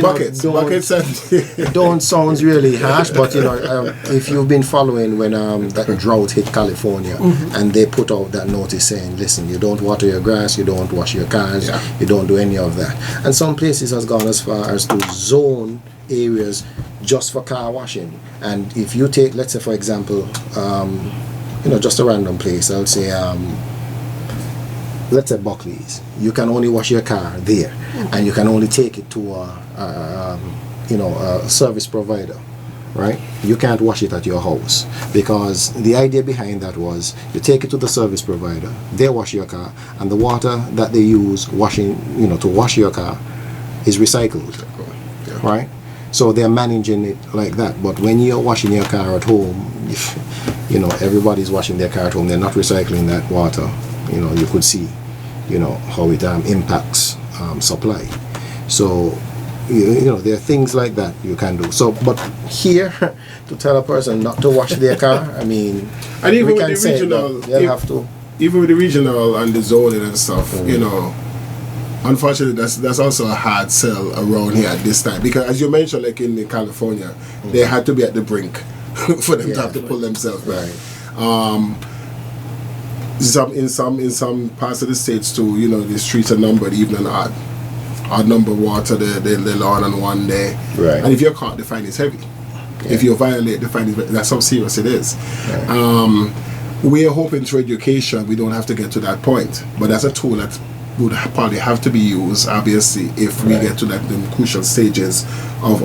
[SPEAKER 3] Buckets and
[SPEAKER 4] don't sounds really harsh, but if you've been following when that drought hit California, and they put out that notice saying, listen, you don't water your grass, you don't wash your cars, you don't do any of that. And some places has gone as far as to zone areas just for car washing. And if you take, let's say for example, just a random place, I would say let's say Buckley's, you can only wash your car there, and you can only take it to a service provider, right? You can't wash it at your house, because the idea behind that was you take it to the service provider, they wash your car, and the water that they use to wash your car is recycled, right? So they're managing it like that. But when you're washing your car at home, everybody's washing their car at home, they're not recycling that water. You could see how it impacts supply. So there are things like that you can do. So but here to tell a person not to wash their car, I mean,
[SPEAKER 3] and even with the regional,
[SPEAKER 4] have to,
[SPEAKER 3] even with the regional and the zoning and stuff, unfortunately that's also a hard sell around here at this time, because as you mentioned, like in California, they had to be at the brink for them to have to pull themselves back. In some parts of the states too, the streets are numbered, even an odd number of water they lawn on one day,
[SPEAKER 4] right?
[SPEAKER 3] And if you're caught, the fine is heavy. If you violate, the fine is, that's how serious it is.
[SPEAKER 4] Right.
[SPEAKER 3] We are hoping through education we don't have to get to that point, but that's a tool that would probably have to be used, obviously, if we get to the crucial stages of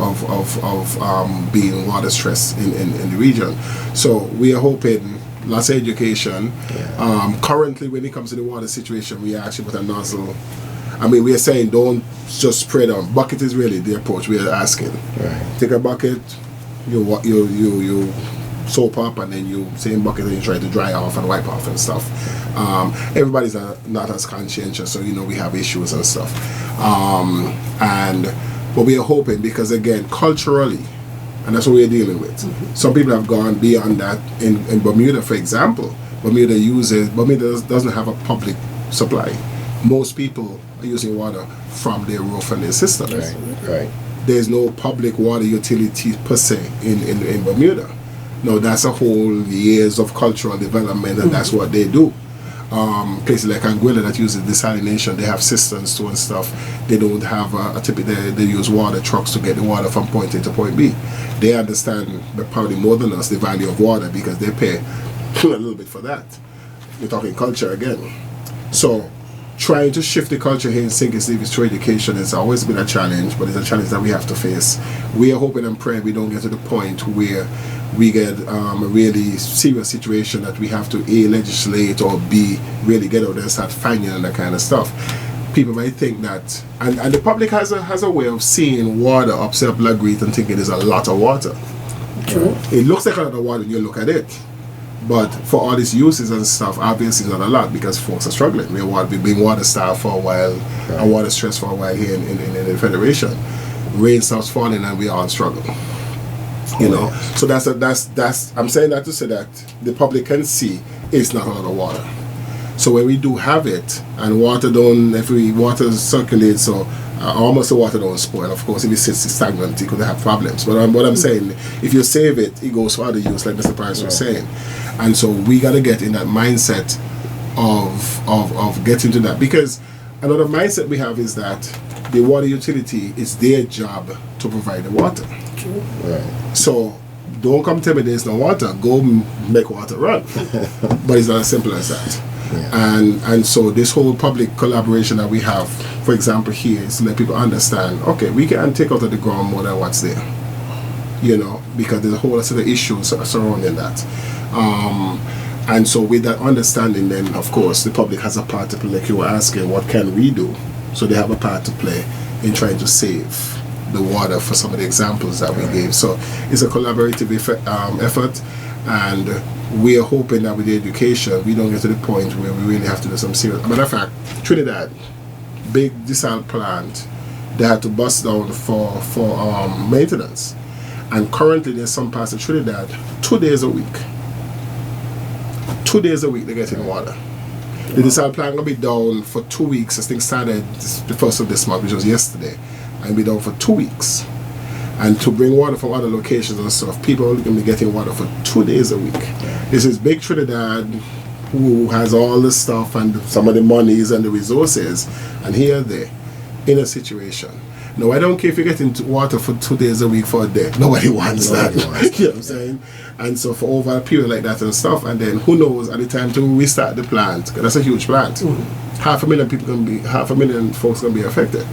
[SPEAKER 3] being water stressed in the region. So we are hoping lots of education. Currently, when it comes to the water situation, we actually put a nozzle I mean, we are saying don't just spray down. Bucket is really the approach we are asking.
[SPEAKER 4] Right.
[SPEAKER 3] Take a bucket, you soap up, and then you same bucket and you try to dry off and wipe off and stuff. Everybody's not as conscientious, so we have issues and stuff. But we are hoping, because again, culturally, and that's what we're dealing with. Some people have gone beyond that. In Bermuda, for example, Bermuda doesn't have a public supply. Most people are using water from their roof and their systems.
[SPEAKER 4] Right.
[SPEAKER 3] There's no public water utility per se in Bermuda. No, that's a whole years of cultural development, and that's what they do. Places like Anguilla that uses desalination, they have systems too and stuff. They don't have they use water trucks to get the water from point A to point B. They understand, probably more than us, the value of water, because they pay a little bit for that. We're talking culture again. So trying to shift the culture here in St. Kitts Nevis through education has always been a challenge, but it's a challenge that we have to face. We are hoping and praying we don't get to the point where we get a really serious situation that we have to A, legislate, or B, really get out there and start finding and that kind of stuff. People might think that, and the public has a way of seeing water upset up Lagreed and thinking there's a lot of water.
[SPEAKER 2] True.
[SPEAKER 3] It looks like a lot of water when you look at it. But for all these uses and stuff, obviously it's not a lot, because folks are struggling. We've been water starved for a while, and water stressed for a while here in the Federation. Rain starts falling and we all struggle. So that's I'm saying that to say that the public can see it's not a lot of water. So when we do have it, and water circulates, so almost the water don't spoil. Of course, if it sits stagnant, it could have problems. But what I'm saying, if you save it, it goes for other use, like Mr. Price was saying. And so we got to get in that mindset of getting to that, because another mindset we have is that the water utility, is their job to provide the water.
[SPEAKER 2] True.
[SPEAKER 4] Right.
[SPEAKER 3] So don't come tell me there's no water. Go make water run. But it's not as simple as that. Yeah. And so this whole public collaboration that we have, for example, here, is to let people understand, okay, we can take out of the ground more than what's there. Because there's a whole set of issues surrounding that. And so with that understanding, then of course the public has a part to play. Like you were asking, what can we do? So they have a part to play in trying to save the water for some of the examples that we gave. So it's a collaborative effort, and we are hoping that with the education we don't get to the point where we really have to do some serious. Matter of fact, Trinidad, big desal plant, they had to bust down for maintenance, and currently there's some parts of Trinidad 2 days a week. 2 days a week they're getting water. The desal plant will be down for 2 weeks. I think started the first of this month, which was yesterday, and be down for 2 weeks. And to bring water from other locations and stuff, people are going to be getting water for 2 days a week. This is big Trinidad, who has all the stuff and some of the monies and the resources, and here they're in a situation. No, I don't care if you're getting water for 2 days a week for a day. Nobody wants that. You know what I'm saying? And so for over a period like that and stuff, and then who knows at the time to restart the plant, because that's a huge plant. 500,000 people folks gonna be affected.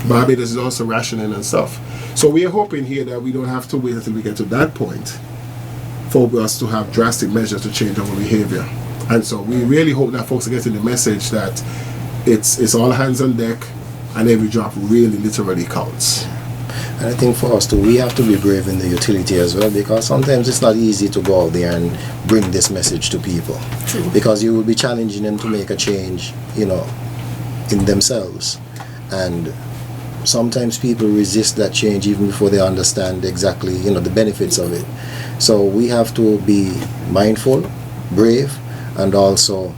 [SPEAKER 3] Barbados is also rationing and stuff. So we are hoping here that we don't have to wait until we get to that point for us to have drastic measures to change our behavior. And so we really hope that folks are getting the message that it's all hands on deck, and every drop really literally counts.
[SPEAKER 4] And I think for us too, we have to be brave in the utility as well, because sometimes it's not easy to go out there and bring this message to people.
[SPEAKER 2] True.
[SPEAKER 4] Because you will be challenging them to make a change, in themselves. And sometimes people resist that change even before they understand exactly, the benefits of it. So we have to be mindful, brave, and also,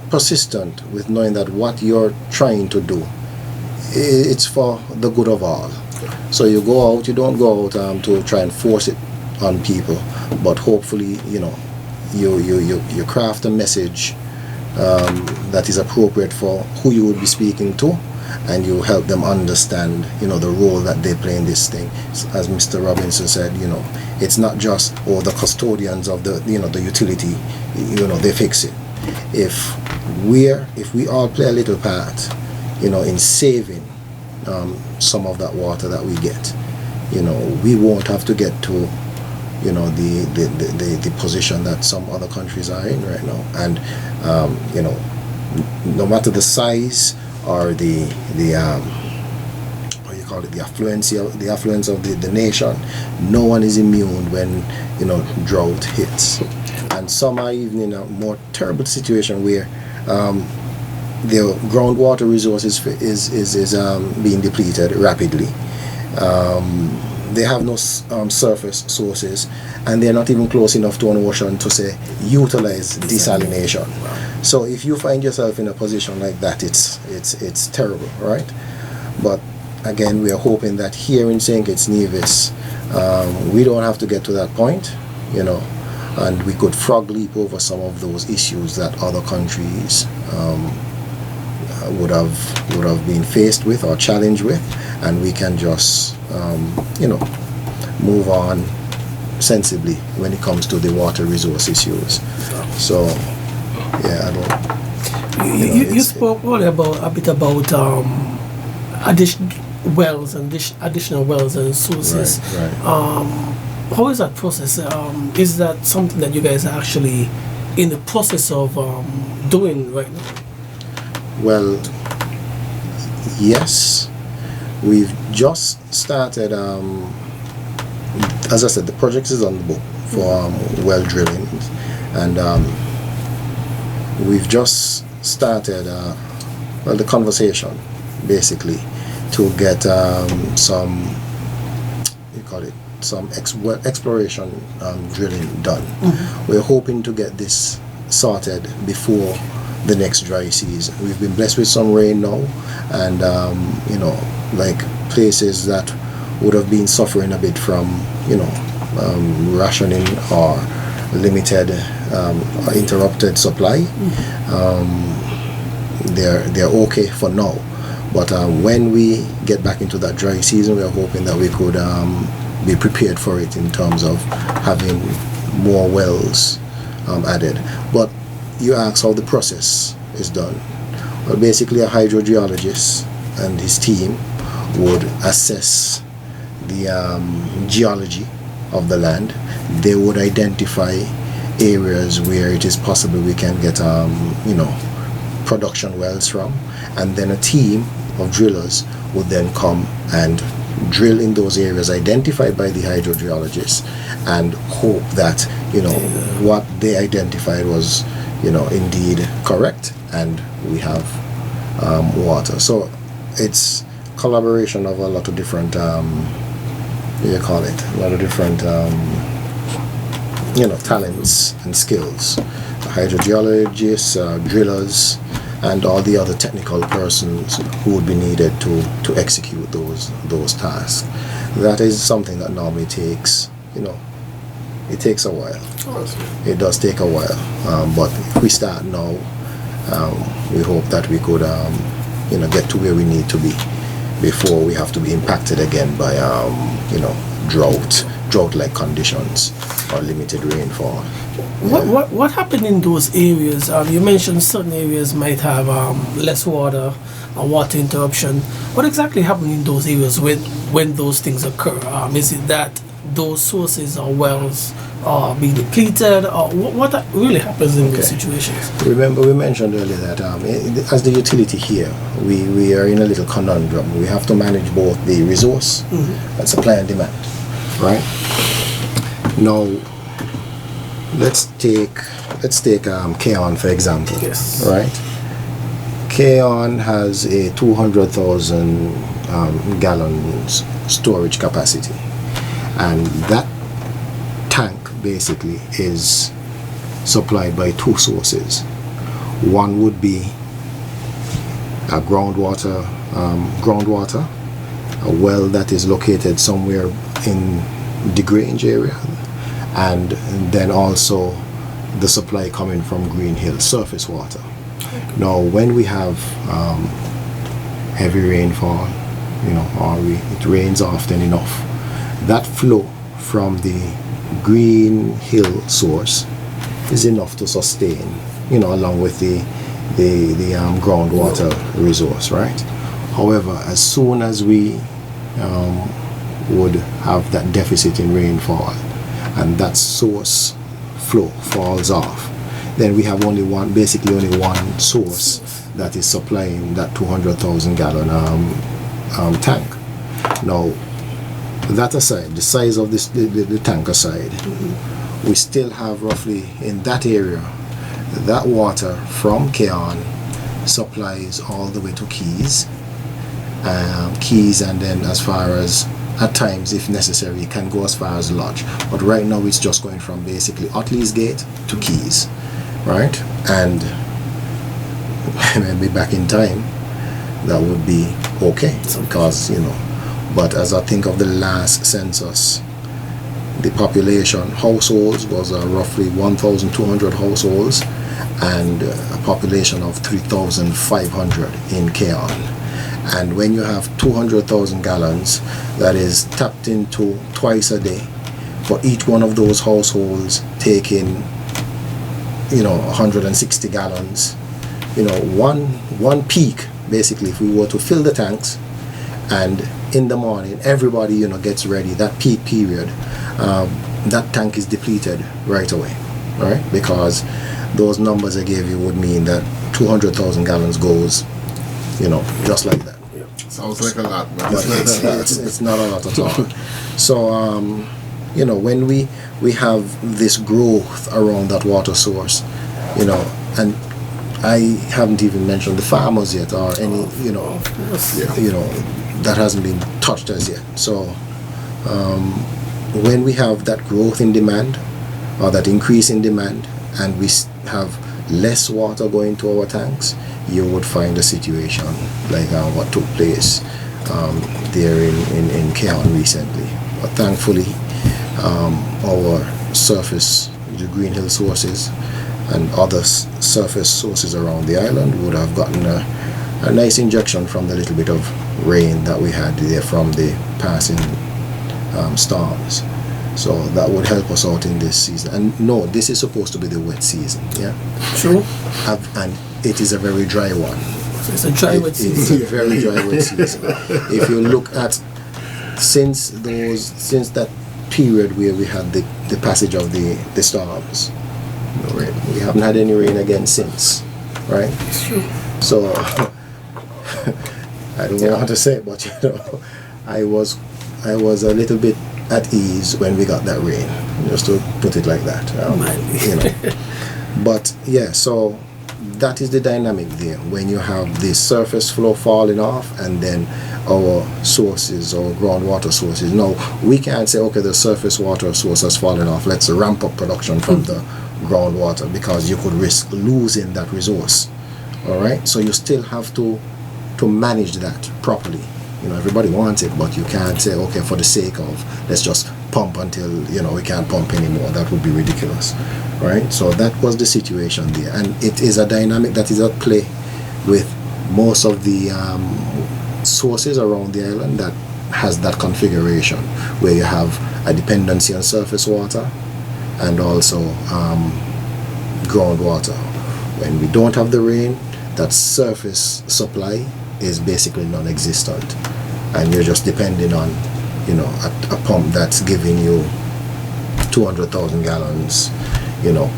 [SPEAKER 4] persistent with knowing that what you're trying to do, it's for the good of all. So you go out, you don't go out to try and force it on people, but hopefully, you craft a message that is appropriate for who you will be speaking to, and you help them understand, the role that they play in this thing. As Mr. Robinson said, it's not just the custodians of the utility, they fix it. If we all play a little part, in saving some of that water that we get, we won't have to get to, the position that some other countries are in right now. And, no matter the size or the what you call it, the affluence of the nation. No one is immune when drought hits, and some are even in a more terrible situation where the groundwater resources is being depleted rapidly. They have no surface sources, and they're not even close enough to an ocean to say utilize desalination. So if you find yourself in a position like that, it's terrible, right? But again, we are hoping that here in St. Kitts Nevis, we don't have to get to that point, and we could frog leap over some of those issues that other countries would have been faced with or challenged with, and we can just move on sensibly when it comes to the water resource issues. So yeah, I don't.
[SPEAKER 2] You spoke earlier a bit about additional wells and sources.
[SPEAKER 4] Right.
[SPEAKER 2] How is that process? Is that something that you guys are actually in the process of doing right now?
[SPEAKER 4] Well, yes, we've just started. As I said, the project is on the book for well drilling, and we've just started the conversation basically to get some exploration drilling done. We're hoping to get this sorted before the next dry season. We've been blessed with some rain now, and like places that would have been suffering a bit from rationing or limited or interrupted supply. They're okay for now, but when we get back into that dry season, we are hoping that we could be prepared for it in terms of having more wells added. But you asked how the process is done. Well, basically a hydrogeologist and his team would assess the geology of the land. They would identify areas where it is possible we can get production wells from, and then a team of drillers would then come and drill in those areas identified by the hydrogeologist, and hope that what they identified was indeed correct, and we have water. So it's collaboration of a lot of different talents and skills, hydrogeologists, drillers, and all the other technical persons who would be needed to execute those tasks. That is something that normally takes it takes a while. It does take a while, but if we start now, we hope that we could get to where we need to be before we have to be impacted again by drought-like conditions or limited rainfall.
[SPEAKER 2] What happened in those areas? You mentioned certain areas might have less water, or water interruption. What exactly happened in those areas when those things occur? Is it that those sources or wells are being depleted, or what really happens in those situations?
[SPEAKER 4] Remember, we mentioned earlier that as the utility here, we are in a little conundrum. We have to manage both the resource and supply and demand, right? Now, let's take K-On for example.
[SPEAKER 2] Yes.
[SPEAKER 4] Right? K-On has a 200,000 gallons storage capacity, and that tank basically is supplied by two sources. One would be a groundwater, a well that is located somewhere in the Grange area, and then also the supply coming from Green Hill, surface water. Now, when we have heavy rainfall, it rains often enough, that flow from the Green Hill source is enough to sustain, along with the groundwater resource, right? However, as soon as we would have that deficit in rainfall and that source flow falls off, then we have only one source that is supplying that 200,000 gallon tank. Now, that aside, the size of this, the tank aside, we still have roughly in that area, that water from Keon supplies all the way to Keys, and then as far as, at times if necessary, it can go as far as Lodge, but right now it's just going from basically Otley's Gate to Keys, right? And maybe back in time that would be okay, because but as I think of the last census, the population households was roughly 1,200 households and a population of 3,500 in Keon. And when you have 200,000 gallons that is tapped into twice a day, for each one of those households taking 160 gallons, one peak, basically, if we were to fill the tanks, and in the morning everybody gets ready, that peak period, that tank is depleted right away, right? Because those numbers I gave you would mean that 200,000 gallons goes just like that.
[SPEAKER 3] Sounds like a lot, but
[SPEAKER 4] it's not a lot at all. So when we have this growth around that water source, and I haven't even mentioned the farmers yet, or any that hasn't been touched as yet. So when we have that growth in demand, or that increase in demand, and we have less water going to our tanks, you would find a situation like what took place there in Keon recently. But thankfully, our surface, the Green Hill sources and other surface sources around the island would have gotten a nice injection from the little bit of rain that we had there from the passing storms. So that would help us out in this season. And no, this is supposed to be the wet season, yeah?
[SPEAKER 2] True.
[SPEAKER 4] And it is a very dry one.
[SPEAKER 2] So it's a dry wet season.
[SPEAKER 4] It's a very dry wet season. If you look at since that period where we had the passage of the storms, no rain. We haven't had any rain again since, right?
[SPEAKER 2] It's true.
[SPEAKER 4] So I don't know how to say it, but I was a little bit at ease when we got that rain, just to put it like that. But yeah, so that is the dynamic there when you have the surface flow falling off, and then our sources, our groundwater sources. Now we can't say, okay, the surface water source has fallen off, let's ramp up production from the groundwater, because you could risk losing that resource. All right, so you still have to manage that properly. Everybody wants it, but you can't say, okay, for the sake of, let's just pump until we can't pump anymore. That would be ridiculous, right? So that was the situation there, and it is a dynamic that is at play with most of the sources around the island that has that configuration where you have a dependency on surface water and also groundwater. When we don't have the rain, that surface supply is basically non-existent, and you're just depending on a pump that's giving you 200,000 gallons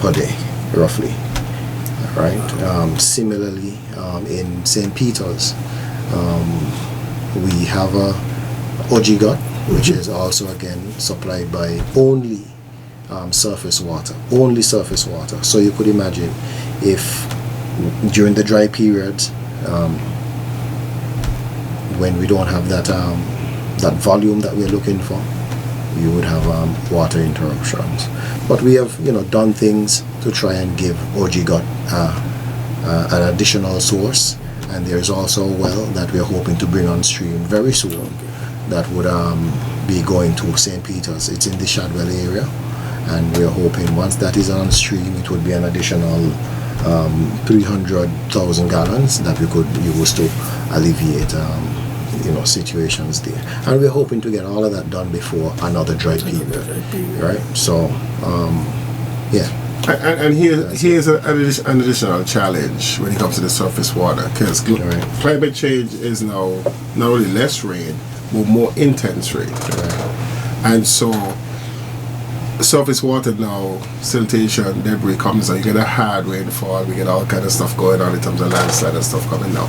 [SPEAKER 4] per day roughly, right? Similarly, in St. Peter's, we have a Ojigot, which is also again supplied by only surface water, so you could imagine if during the dry periods, when we don't have that volume that we're looking for, you would have water interruptions. But we have done things to try and give Ojigot an additional source, and there's also a well that we're hoping to bring on stream very soon that would be going to St. Peter's. It's in the Shadwell area, and we're hoping once that is on stream, it would be an additional 300,000 gallons that we could use to alleviate situations there, and we're hoping to get all of that done before another dry period, right? So yeah,
[SPEAKER 3] and here's an additional challenge when it comes to the surface water, because climate change is now not only less rain but more intense rain, and so surface water now, siltation, debris comes out. You get a hard rainfall, we get all kind of stuff going on in terms of landslide and stuff coming down.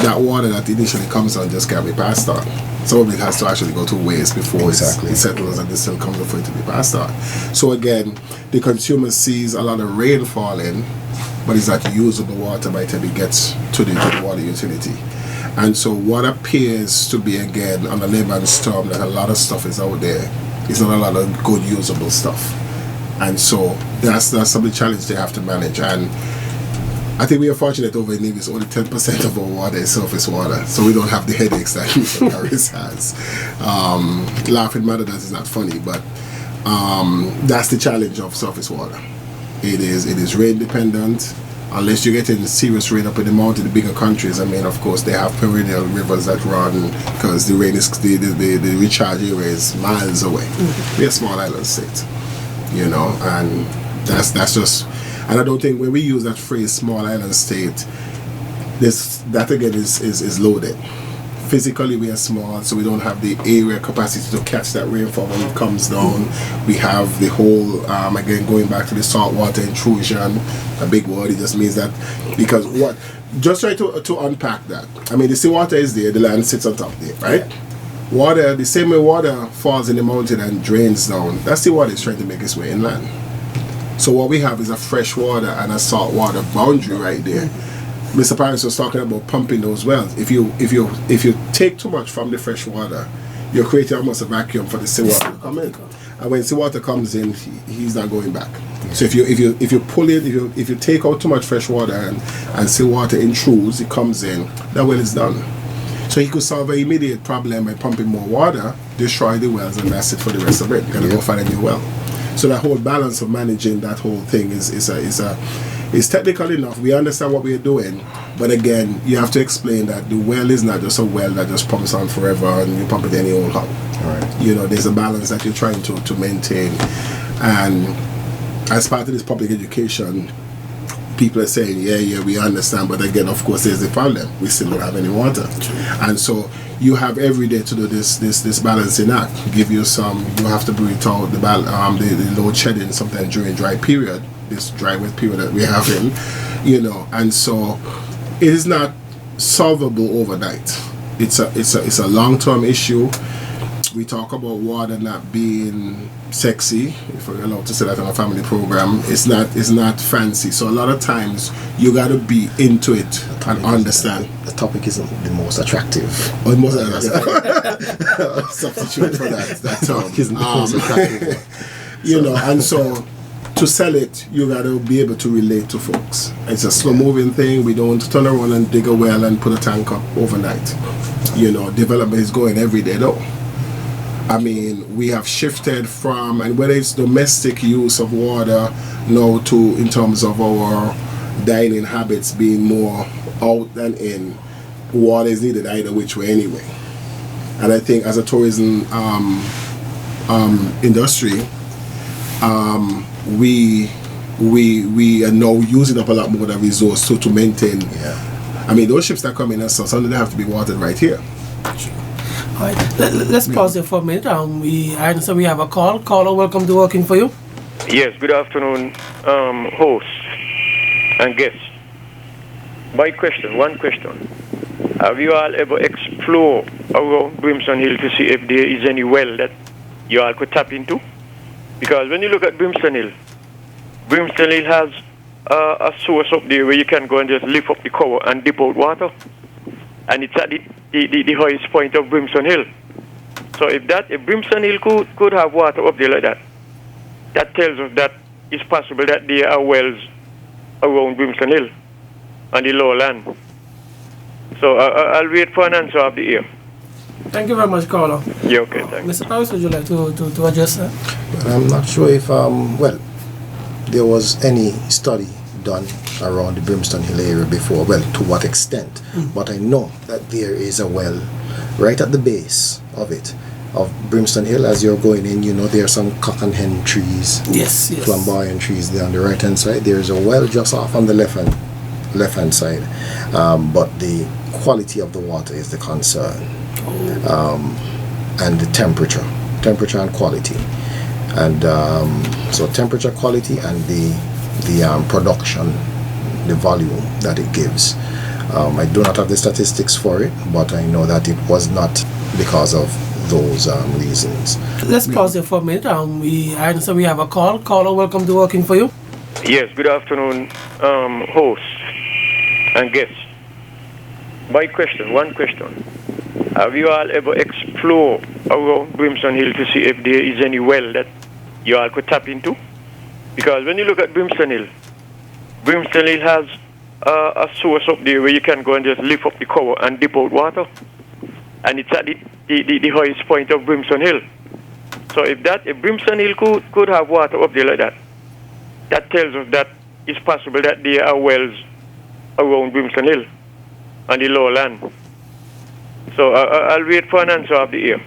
[SPEAKER 3] That water that initially comes on just can't be passed on. Some of it has to actually go to waste before it settles, and it still comes before it to be passed on. So again, the consumer sees a lot of rain falling, but it's not usable water by the time it gets to the water utility. And so what appears to be, again, on the Lehman storm, that a lot of stuff is out there, it's not a lot of good usable stuff. And so that's some of the challenge they have to manage. And I think we are fortunate over in Nevis, only 10% of our water is surface water, so we don't have the headaches that Paris has. Laughing matter, that is not funny, but that's the challenge of surface water. It is rain dependent. Unless you get in serious rain up in the mountain, the bigger countries, I mean, of course, they have perennial rivers that run because the rain is the recharge area is miles away. We're a small island state, you know, and that's just. And I don't think when we use that phrase "small island state," that again is loaded. Physically, we are small, so we don't have the area capacity to catch that rainfall when it comes down. We have the whole, again, going back to the saltwater intrusion, a big word. It just means that because what? Just try to unpack that. I mean, the seawater is there, the land sits on top there, right? Water, the same way water falls in the mountain and drains down, that's the water is trying to make its way inland. So what we have is a fresh water and a saltwater boundary right there. Mr. Paris was talking about pumping those wells. If you take too much from the fresh water, you're creating almost a vacuum for the seawater to come in. And when seawater comes in, he's not going back. So if you pull it, if you take out too much fresh water and seawater intrudes, it comes in, that well is done. So he could solve an immediate problem by pumping more water, destroy the wells, and that's it for the rest of it. You're gonna go find a new well. So that whole balance of managing that whole thing is technical enough. We understand what we're doing, but again, you have to explain that the well is not just a well that just pumps on forever and you pump it any old how.
[SPEAKER 4] Right.
[SPEAKER 3] You know, there's a balance that you're trying to maintain. And as part of this public education, people are saying, yeah, we understand, but again, of course, there's the problem. We still don't have any water. And so you have every day to do this balancing act. Give you some, you have to bring it out, the load shedding sometimes during dry period, this dry wet period that we have in, you know, and so it is not solvable overnight. It's a long-term issue. We talk about water not being sexy, if we're allowed to say that on a family program. It's not fancy. So a lot of times you got to be into it and understand.
[SPEAKER 4] The topic isn't the most attractive.
[SPEAKER 3] Or the most substitute for that term.
[SPEAKER 4] Isn't the most attractive.
[SPEAKER 3] You know, and so to sell it, you got to be able to relate to folks. It's a slow-moving thing. We don't turn around and dig a well and put a tank up overnight. You know, development is going every day though. I mean, we have shifted from, and whether it's domestic use of water now to, in terms of our dining habits being more out than in, water is needed either which way anyway. And I think as a tourism industry, we are now using up a lot more of the resource to maintain.
[SPEAKER 4] Yeah.
[SPEAKER 3] I mean, those ships that come in and so suddenly they have to be watered right here.
[SPEAKER 2] All right, let's pause there for a minute. I understand we have a call. Caller, welcome to Working For You.
[SPEAKER 5] Yes, good afternoon, host and guests. One question. Have you all ever explored around Brimstone Hill to see if there is any well that you all could tap into? Because when you look at Brimstone Hill has a source up there where you can go and just lift up the cover and dip out water. And it's at the highest point of Brimstone Hill. So if Brimstone Hill could have water up there like that, that tells us that it's possible that there are wells around Brimstone Hill on the lower land. So I'll wait for an answer of the ear.
[SPEAKER 2] Thank you very much, caller.
[SPEAKER 5] Yeah, okay, thanks.
[SPEAKER 2] Mr. Paris, would you like to address that?
[SPEAKER 4] I'm not sure if there was any study done around the Brimstone Hill area before. Well, to what extent? But I know that there is a well right at the base of Brimstone Hill. As you're going in, you know there are some cock and hen trees,
[SPEAKER 2] yes,
[SPEAKER 4] flamboyant trees there on the right hand side. There is a well just off on the left hand side, but the quality of the water is the concern, and the temperature and quality. And so temperature, quality, and the production, the volume that it gives. I do not have the statistics for it, but I know that it was not because of those reasons.
[SPEAKER 2] Let's pause there for a minute. I understand we have a call. Caller, welcome to Working For You.
[SPEAKER 5] Yes, good afternoon, host and guest. My question, one question. Have you all ever explored around Brimstone Hill to see if there is any well that you all could tap into? Because when you look at Brimstone Hill has a source up there where you can go and just lift up the cover and dip out water. And it's at the highest point of Brimstone Hill. So if Brimstone Hill could have water up there like that, that tells us that it's possible that there are wells around Brimstone Hill on the lowland. So I'll wait for an answer of the ear.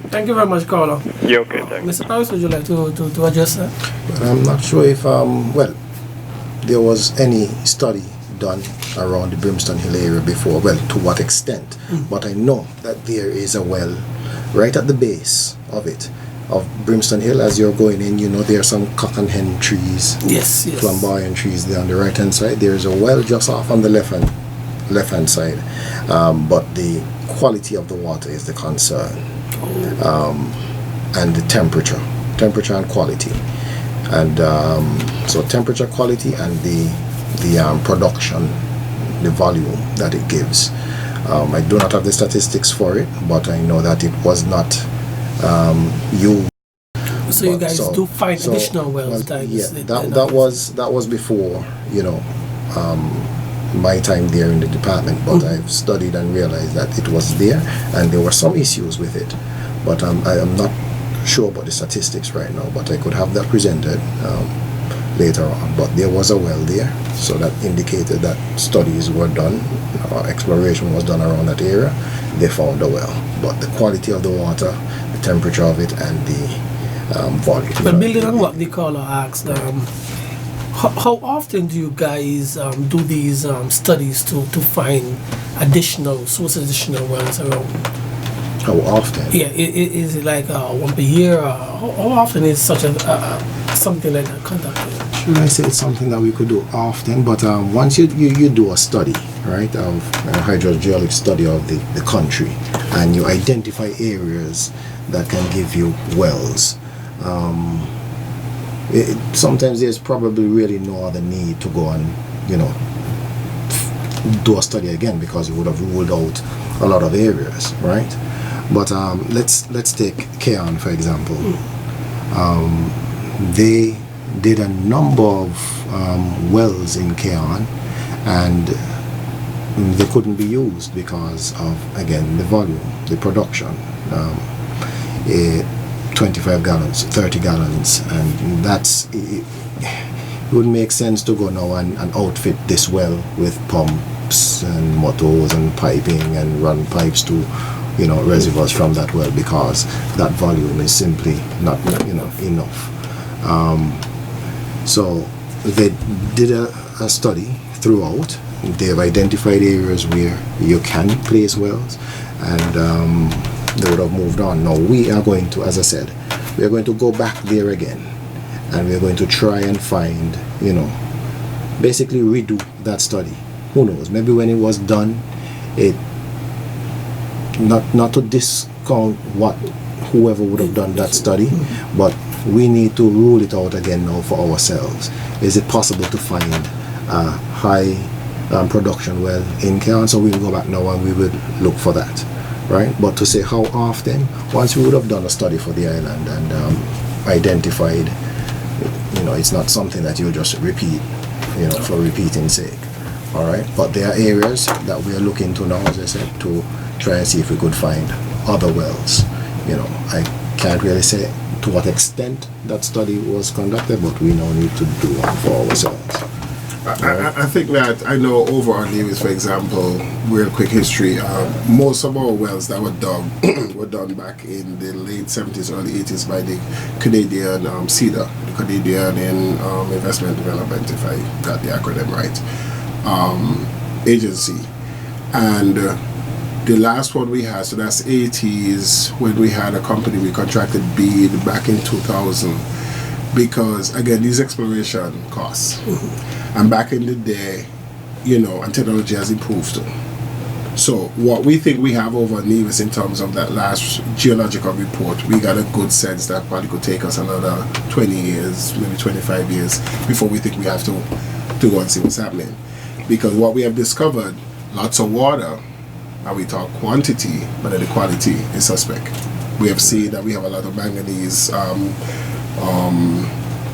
[SPEAKER 2] Thank you very much, caller.
[SPEAKER 5] Yeah, okay, thanks.
[SPEAKER 2] Mr. Paris, would you like to address that?
[SPEAKER 4] Well, I'm not sure if there was any study done around the Brimstone Hill area before. Well, to what extent? But I know that there is a well right at the base of Brimstone Hill. As you're going in, there are some cock and hen trees,
[SPEAKER 2] Yes.
[SPEAKER 4] flamboyant trees there on the right hand side. There is a well just off on the left hand side, but the quality of the water is the concern, and the temperature and quality, and so temperature, quality, and the production, the volume that it gives. I do not have the statistics for it, but I know that it was not used.
[SPEAKER 2] So you guys do find additional wells?
[SPEAKER 4] That was before my time there in the department, but I've studied and realized that it was there, and there were some issues with it, but I am not sure about the statistics right now, but I could have that presented later on. But there was a well there, so that indicated that studies were done, exploration was done around that area. They found a well, but the quality of the water, the temperature of it, and the volume.
[SPEAKER 2] But building on what the caller asked, how often do you guys do these studies to find additional wells around?
[SPEAKER 4] How often?
[SPEAKER 2] Yeah, is it like one per year? How often is such something like that conducted?
[SPEAKER 4] Should I say it's something that we could do often, but once you do a study, right, of a hydrogeologic study of the country, and you identify areas that can give you wells, sometimes there's probably really no other need to go and do a study again, because you would have ruled out a lot of areas, right? But let's take Keon for example. They did a number of wells in Keon, and they couldn't be used because of, again, the volume, the production. 25 gallons, 30 gallons, and it would make sense to go now and outfit this well with pumps and motors and piping and run pipes to reservoirs from that well, because that volume is simply not enough. So they did a study throughout. They've identified areas where you can place wells, and they would have moved on. Now we are going to, as I said, we are going to go back there again, and we are going to try and find, basically redo that study. Who knows? Maybe when it was done, it not to discount whoever would have done that study, but we need to rule it out again now for ourselves. Is it possible to find a high production well in Keon? So we'll go back now and we will look for that. Right, but to say how often, once we would have done a study for the island and identified, it's not something that you just repeat, for repeating's sake. All right, but there are areas that we are looking to now, as I said, to try and see if we could find other wells. I can't really say to what extent that study was conducted, but we now need to do one for ourselves.
[SPEAKER 3] I think that I know over on Lewis, for example, real quick history, most of our wells that were dug were done back in the late 70s, early 80s by the Canadian CEDA, the Canadian Investment Development, if I got the acronym right, agency. And The last one we had, so that's 80s, when we had a company we contracted BEAD back in 2000, because again, these exploration costs. And back in the day, and technology has improved too. So what we think we have over Nevis in terms of that last geological report, we got a good sense that probably could take us another 20 years, maybe 25 years before we think we have to go and see what's happening. Because what we have discovered, lots of water, and we talk quantity, but then the quality is suspect. We have seen that we have a lot of manganese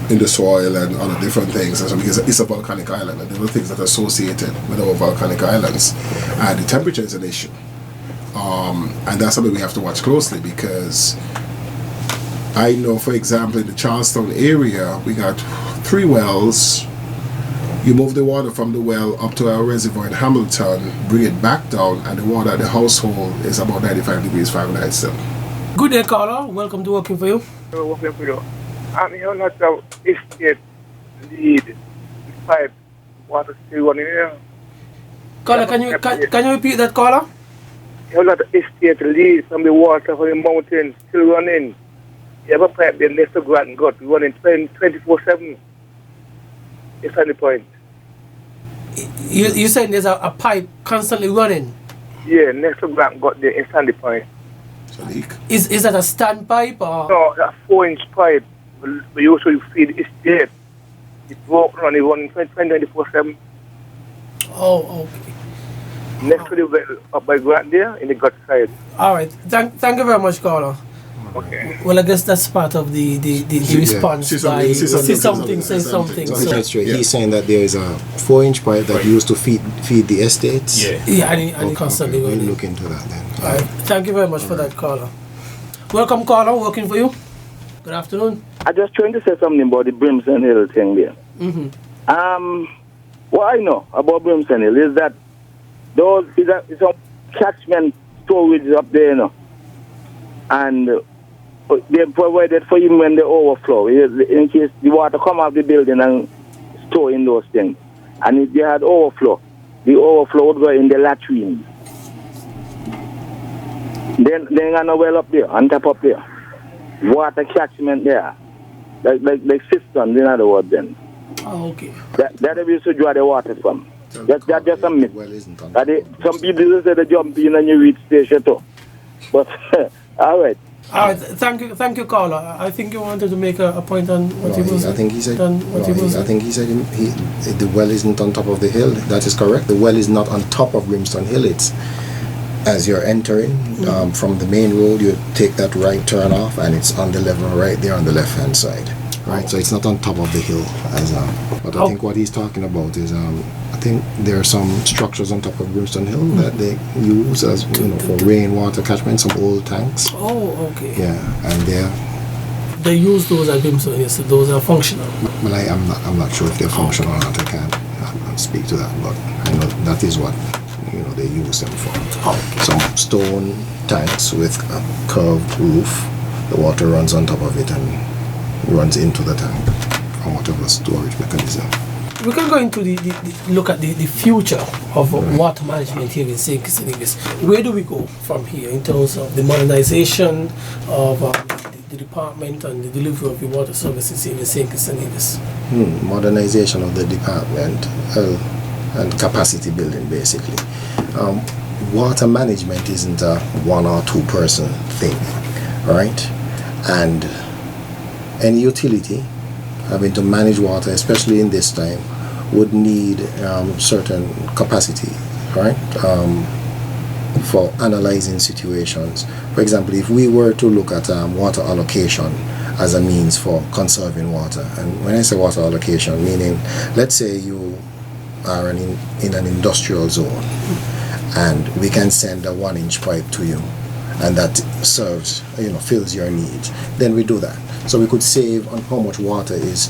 [SPEAKER 3] in the soil and other different things, and so because it's a volcanic island, and there are things that are associated with our volcanic islands, and the temperature is an issue, and that's something we have to watch closely, because I know, for example, in the Charlestown area, we got 3 wells. You move the water from the well up to our reservoir in Hamilton, bring it back down, and the water at the household is about 95 degrees Fahrenheit still.
[SPEAKER 2] Good day, caller. Welcome to Working For You.
[SPEAKER 6] Working for you. I'm here not of estate lead pipe water still running here.
[SPEAKER 2] Caller, can you repeat that, caller?
[SPEAKER 6] You have a estate lead from the water from the mountain still running. You have a pipe there next to Grant got running 24/7. It's on the point.
[SPEAKER 2] You saying there's a pipe constantly running?
[SPEAKER 6] Yeah, next to Grant got there, it's on the point.
[SPEAKER 3] It's a leak.
[SPEAKER 2] Is that a standpipe or?
[SPEAKER 6] No, a 4-inch pipe. We usually feed the estate. It broke and it running 24/7.
[SPEAKER 2] Oh, okay.
[SPEAKER 6] Next to the well up by Grant there in the gut side.
[SPEAKER 2] All right. Thank you very much, caller.
[SPEAKER 6] Okay.
[SPEAKER 2] Well, I guess that's part of the response.
[SPEAKER 3] See something,
[SPEAKER 2] Say something.
[SPEAKER 4] So
[SPEAKER 2] So,
[SPEAKER 4] that's right.
[SPEAKER 3] Yeah.
[SPEAKER 4] He's saying that there is a 4-inch pipe that used to feed the estates.
[SPEAKER 2] yeah, and it constantly
[SPEAKER 4] We'll
[SPEAKER 2] running.
[SPEAKER 4] look into that then.
[SPEAKER 2] All right. Thank you very much for that, caller. Welcome, caller. Working For You. Good afternoon.
[SPEAKER 6] I just trying to say something about the Brimson Hill thing there. What I know about Brimson Hill is that it's a catchment storage up there, and they provided for him when they overflow, in case the water come out of the building and store in those things. And if they had overflow, the overflow would go in the latrine. Then got a well up there, on top up there. Water catchment there. Like cisterns, in other words, then.
[SPEAKER 2] Oh, okay.
[SPEAKER 6] That we used to draw the water from. That's just a myth.
[SPEAKER 4] Well, isn't on
[SPEAKER 6] Some people say they jump in and you reach station too. But, all right.
[SPEAKER 2] All right. Thank you, caller. I think you wanted to make a point on what he was.
[SPEAKER 4] I think he said.
[SPEAKER 2] on what he was.
[SPEAKER 4] I think he said the well isn't on top of the hill. That is correct. The well is not on top of Brimstone Hill. It's as you're entering from the main road. You take that right turn off, and it's on the level right there on the left hand side. Right. So it's not on top of the hill as. But I think what he's talking about is I think there are some structures on top of Brimstone Hill that they use as for rainwater catchment, some old tanks.
[SPEAKER 2] Oh, okay.
[SPEAKER 4] Yeah, and
[SPEAKER 2] They use those at Brimstone Hill, so those are functional.
[SPEAKER 4] well, I'm not sure if they're functional or not. I can't speak to that, but I know that is what they use them for.
[SPEAKER 2] Okay.
[SPEAKER 4] Some stone tanks with a curved roof. The water runs on top of it and runs into the tank from whatever storage mechanism.
[SPEAKER 2] We can go into the look at the future of water management here in St. Kitts and Nevis. Where do we go from here in terms of the modernization of the department and the delivery of the water services here in St. Kitts and Nevis?
[SPEAKER 4] Modernization of the department and capacity building, basically. Water management isn't a 1 or 2 person thing, right? And any utility having to manage water, especially in this time, would need certain capacity, right? For analyzing situations. For example, if we were to look at water allocation as a means for conserving water, and when I say water allocation, meaning, let's say you are in an industrial zone, and we can send a 1-inch pipe to you, and that serves, fills your needs, then we do that. So we could save on how much water is,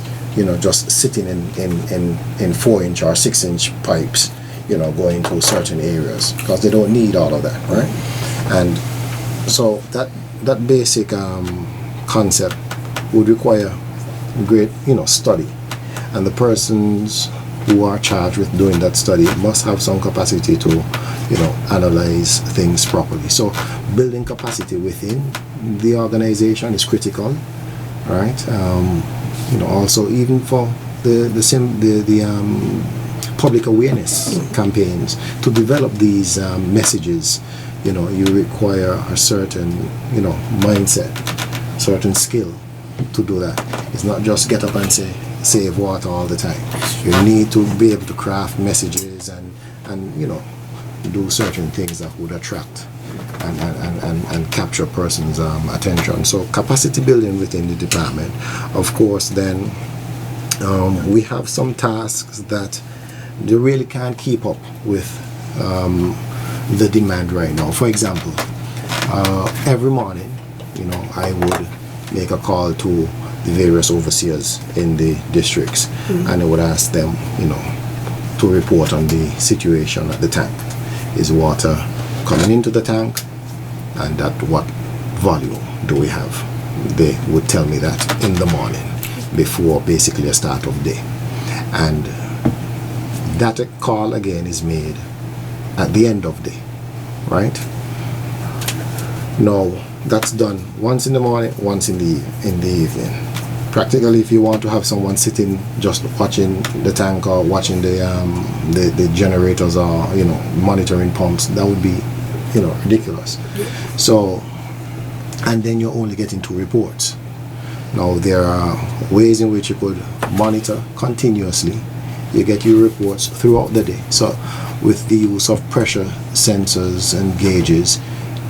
[SPEAKER 4] just sitting in 4-inch or 6-inch pipes, going to certain areas, because they don't need all of that, right? And so that basic concept would require great, study, and the persons, who are charged with doing that study must have some capacity to, analyze things properly. So building capacity within the organization is critical, right? Also even for the public awareness campaigns to develop these messages, you require a certain, mindset, certain skill to do that. It's not just get up and say save water all the time. You need to be able to craft messages and do certain things that would attract and capture a person's attention. So capacity building within the department. Of course, then we have some tasks that they really can't keep up with the demand right now. For example, every morning, I would make a call to the various overseers in the districts, and I would ask them, to report on the situation at the tank. Is water coming into the tank, and at what volume do we have? They would tell me that in the morning before basically a start of day, and that call again is made at the end of day, right? Now that's done once in the morning, once in the evening. Practically, if you want to have someone sitting just watching the tank or watching the generators or monitoring pumps, that would be ridiculous. So, and then you're only getting 2 reports. Now there are ways in which you could monitor continuously. You get your reports throughout the day. So with the use of pressure sensors and gauges,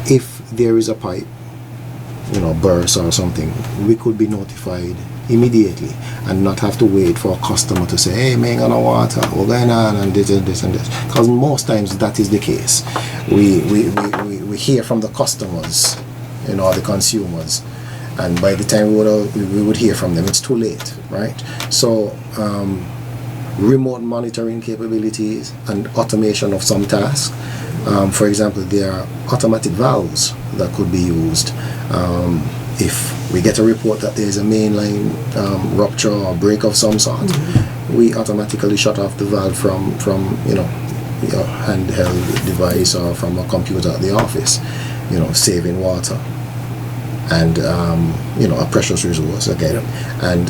[SPEAKER 4] if there is a pipe burst or something, we could be notified immediately and not have to wait for a customer to say, hey, man, got no water, what's going on, and this and this and this. Because most times that is the case. We hear from the customers, the consumers, and by the time we would hear from them, it's too late, right? So remote monitoring capabilities and automation of some tasks. For example, there are automatic valves that could be used. If we get a report that there is a mainline rupture or break of some sort, we automatically shut off the valve from your handheld device or from a computer at the office, saving water and a precious resource again, and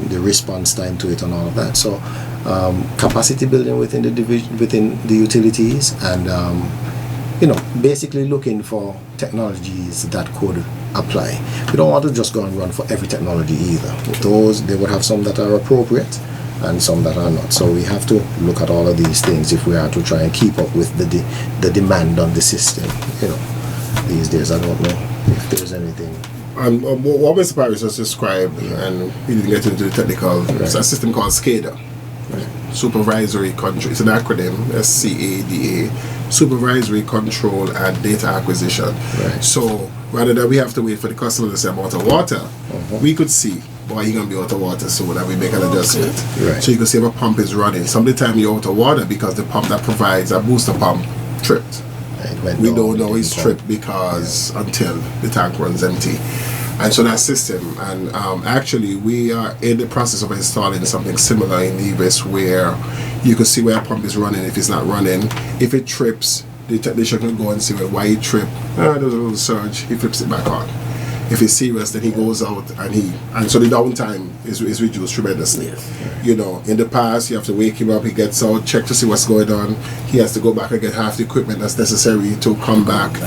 [SPEAKER 4] the response time to it and all of that. So capacity building within the within the utilities, and basically looking for technologies that could apply. We don't want to just go and run for every technology either. They would have some that are appropriate and some that are not. So we have to look at all of these things if we are to try and keep up with the demand on the system. These days, I don't know if there's anything.
[SPEAKER 3] What Mr. Parrish just described, and we didn't get into the technical, it's a system called SCADA. Right. Supervisory Control. It's an acronym, SCADA. Supervisory Control and Data Acquisition. Right. So rather than we have to wait for the customer to say I'm out of water, we could see, boy, you're going to be out of water soon, and we make an adjustment. Right. So you can see if a pump is running. Some of the time you're out of water because the pump that provides a booster pump tripped. Right. We don't know it's tripped because until the tank runs empty. And so that system, and actually we are in the process of installing something similar in Nevis, where you can see where a pump is running. If it's not running, if it trips, the technician can go and see why it tripped. There was a little surge, he flips it back on. If it's serious, then he goes out and so the downtime is reduced tremendously. Yes. In the past, you have to wake him up, he gets out, check to see what's going on. He has to go back and get half the equipment that's necessary to come back.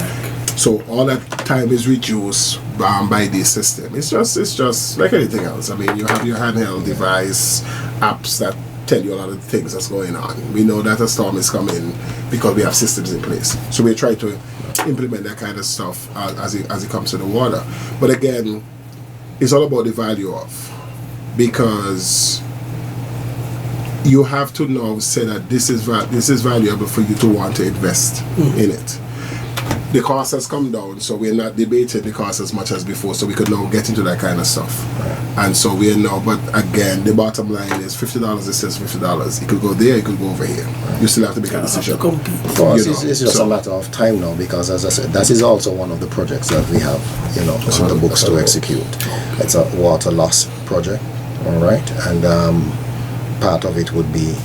[SPEAKER 3] So all that time is reduced by this system. It's just like anything else. I mean, you have your handheld device, apps that tell you a lot of the things that's going on. We know that a storm is coming because we have systems in place. So we try to implement that kind of stuff as it comes to the water. But again, it's all about the value of, because you have to now say that this is valuable for you to want to invest in it. The cost has come down, so we're not debating the cost as much as before, so we could now get into that kind of stuff. Right. And so we're now, but again, the bottom line is $50, it says $50. It could go there, it could go over here. Right. You still have to make a decision.
[SPEAKER 4] For us, it's just a matter of time now, because as I said, that is also one of the projects that we have, on the books to execute. It's a water loss project, all right? And part of it would be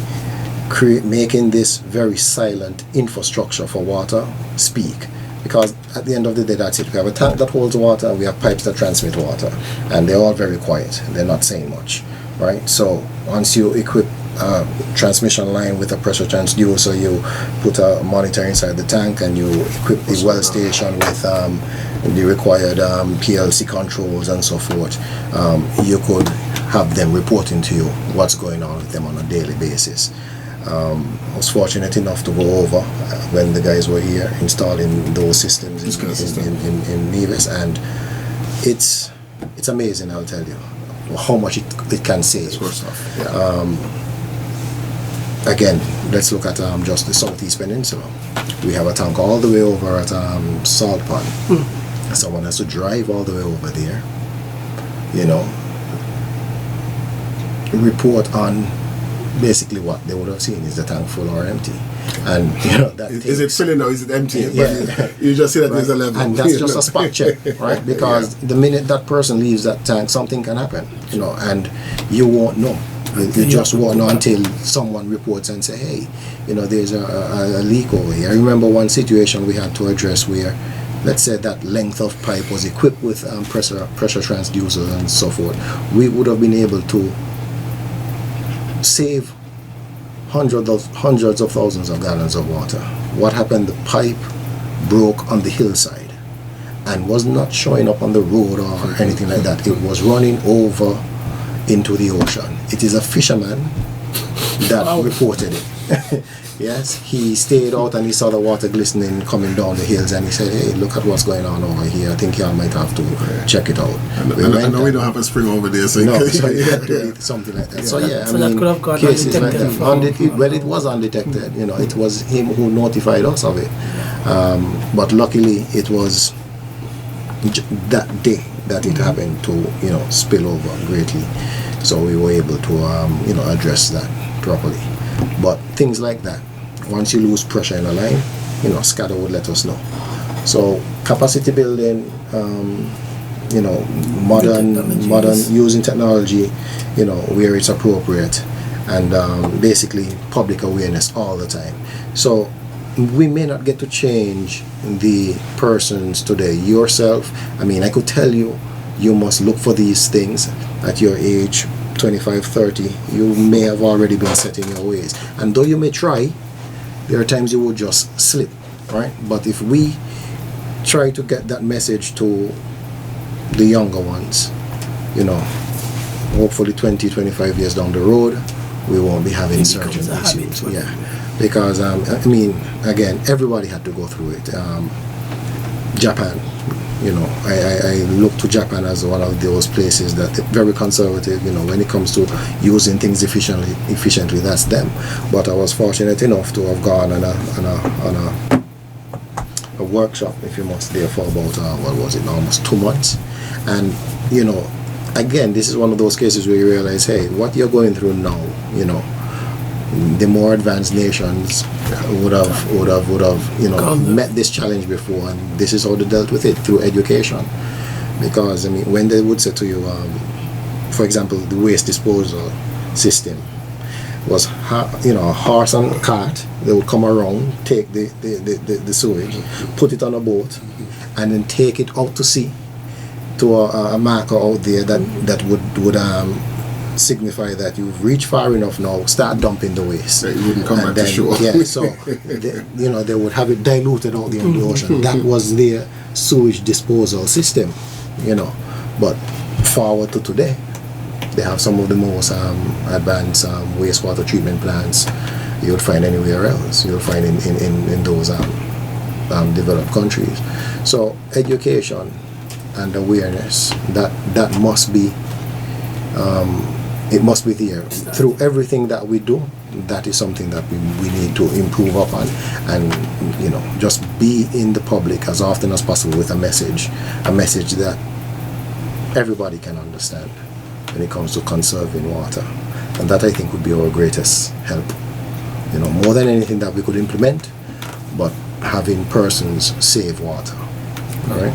[SPEAKER 4] making this very silent infrastructure for water speak. Because at the end of the day, that's it. We have a tank that holds water, and we have pipes that transmit water, and they're all very quiet. They're not saying much, right? So once you equip a transmission line with a pressure transducer, you put a monitor inside the tank, and you equip the well station with the required PLC controls and so forth. You could have them reporting to you what's going on with them on a daily basis. I was fortunate enough to go over when the guys were here installing those systems in Nevis, and it's amazing, I'll tell you, how much it can save.
[SPEAKER 3] Stuff. Yeah.
[SPEAKER 4] Again, let's look at just the Southeast Peninsula. We have a tank all the way over at Salt Pond. Someone has to drive all the way over there, report on basically what they would have seen. Is the tank full or empty? And that
[SPEAKER 3] is it filling or is it empty?
[SPEAKER 4] Yeah.
[SPEAKER 3] You just see that
[SPEAKER 4] right.
[SPEAKER 3] there's a level,
[SPEAKER 4] and that's just a spot check, right? Because the minute that person leaves that tank, something can happen, and you won't know. You just won't know until someone reports and say, hey, there's a leak over here. I remember one situation we had to address where, let's say that length of pipe was equipped with pressure transducers and so forth. We would have been able to save hundreds of thousands of gallons of water. What happened? The pipe broke on the hillside and was not showing up on the road or anything like that. It was running over into the ocean. It is a fisherman that reported it. Yes, he stayed out and he saw the water glistening coming down the hills, and he said, hey, look at what's going on over here. I think y'all might have to check it out.
[SPEAKER 3] I know we don't have a spring over there, so
[SPEAKER 4] no, so you have to do something like that. So
[SPEAKER 2] that could have got
[SPEAKER 4] cases like
[SPEAKER 2] undetected.
[SPEAKER 4] that. It was undetected. It was him who notified us of it. But luckily, it was that day that it happened to spill over greatly. So we were able to address that properly. But things like that, once you lose pressure in a line, SCADA would let us know. So capacity building, modern using technology, where it's appropriate, and basically public awareness all the time. So we may not get to change the persons today. Yourself, I could tell you, you must look for these things at your age. 25, 30, you may have already been set in your ways, and though you may try, there are times you will just slip, right? But if we try to get that message to the younger ones, hopefully 20, 25 years down the road, we won't be having certain issues. Because again, everybody had to go through it. Japan, I look to Japan as one of those places that very conservative, when it comes to using things efficiently, that's them. But I was fortunate enough to have gone on a workshop, if you must, there for about, almost 2 months. And, again, this is one of those cases where you realize, hey, what you're going through now, the more advanced nations would have met this challenge before, and this is how they dealt with it, through education. Because when they would say to you, for example, the waste disposal system was a horse and cart. They would come around, take the sewage, put it on a boat, and then take it out to sea to a marker out there that would signify that you've reached far enough now, start dumping the waste.
[SPEAKER 3] That you wouldn't come back to shore.
[SPEAKER 4] Yeah, so they would have it diluted out there in the ocean. That was their sewage disposal system, But forward to today, they have some of the most advanced wastewater treatment plants you would find anywhere else. You'll find in those developed countries. So education and awareness, that must be it must be there through everything that we do. That is something that we need to improve upon, and just be in the public as often as possible with a message that everybody can understand when it comes to conserving water. And that, I think, would be our greatest help, more than anything that we could implement, but having persons save water, all right?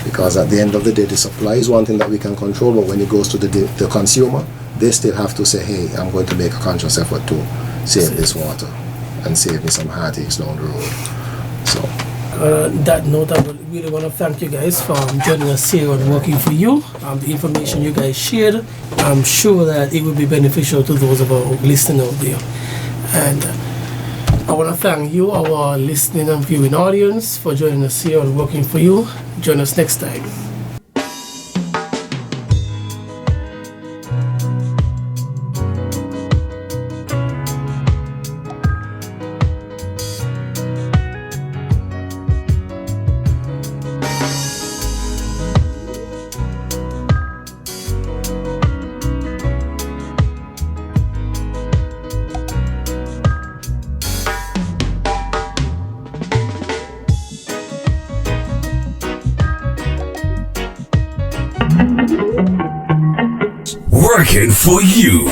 [SPEAKER 4] Because at the end of the day, the supply is one thing that we can control, but when it goes to the consumer, they still have to say, hey, I'm going to make a conscious effort to save this water and save me some heartaches down the road. So.
[SPEAKER 2] That note, I really want to thank you guys for joining us here on Working For You. The information you guys shared, I'm sure that it will be beneficial to those of our listening out there. And I want to thank you, our listening and viewing audience, for joining us here on Working For You. Join us next time.
[SPEAKER 1] Working for You.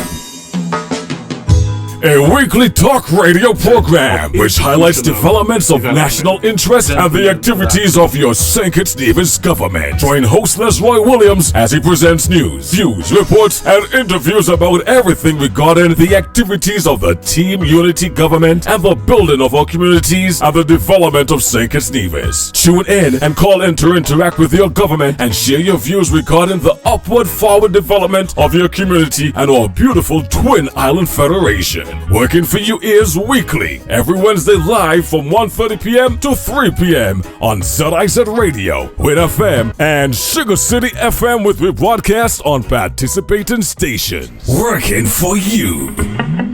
[SPEAKER 1] A weekly talk radio program which highlights developments of national interest and the activities of your St. Kitts Nevis government. Join host Lesroy Williams as he presents news, views, reports, and interviews about everything regarding the activities of the Team Unity government and the building of our communities and the development of St. Kitts Nevis. Tune in and call in to interact with your government and share your views regarding the upward forward development of your community and our beautiful Twin Island Federation. Working For You is weekly, every Wednesday live from 1:30 p.m. to 3 p.m. on ZIZ Radio, Win FM, and Sugar City FM with rebroadcast on participating stations. Working For You.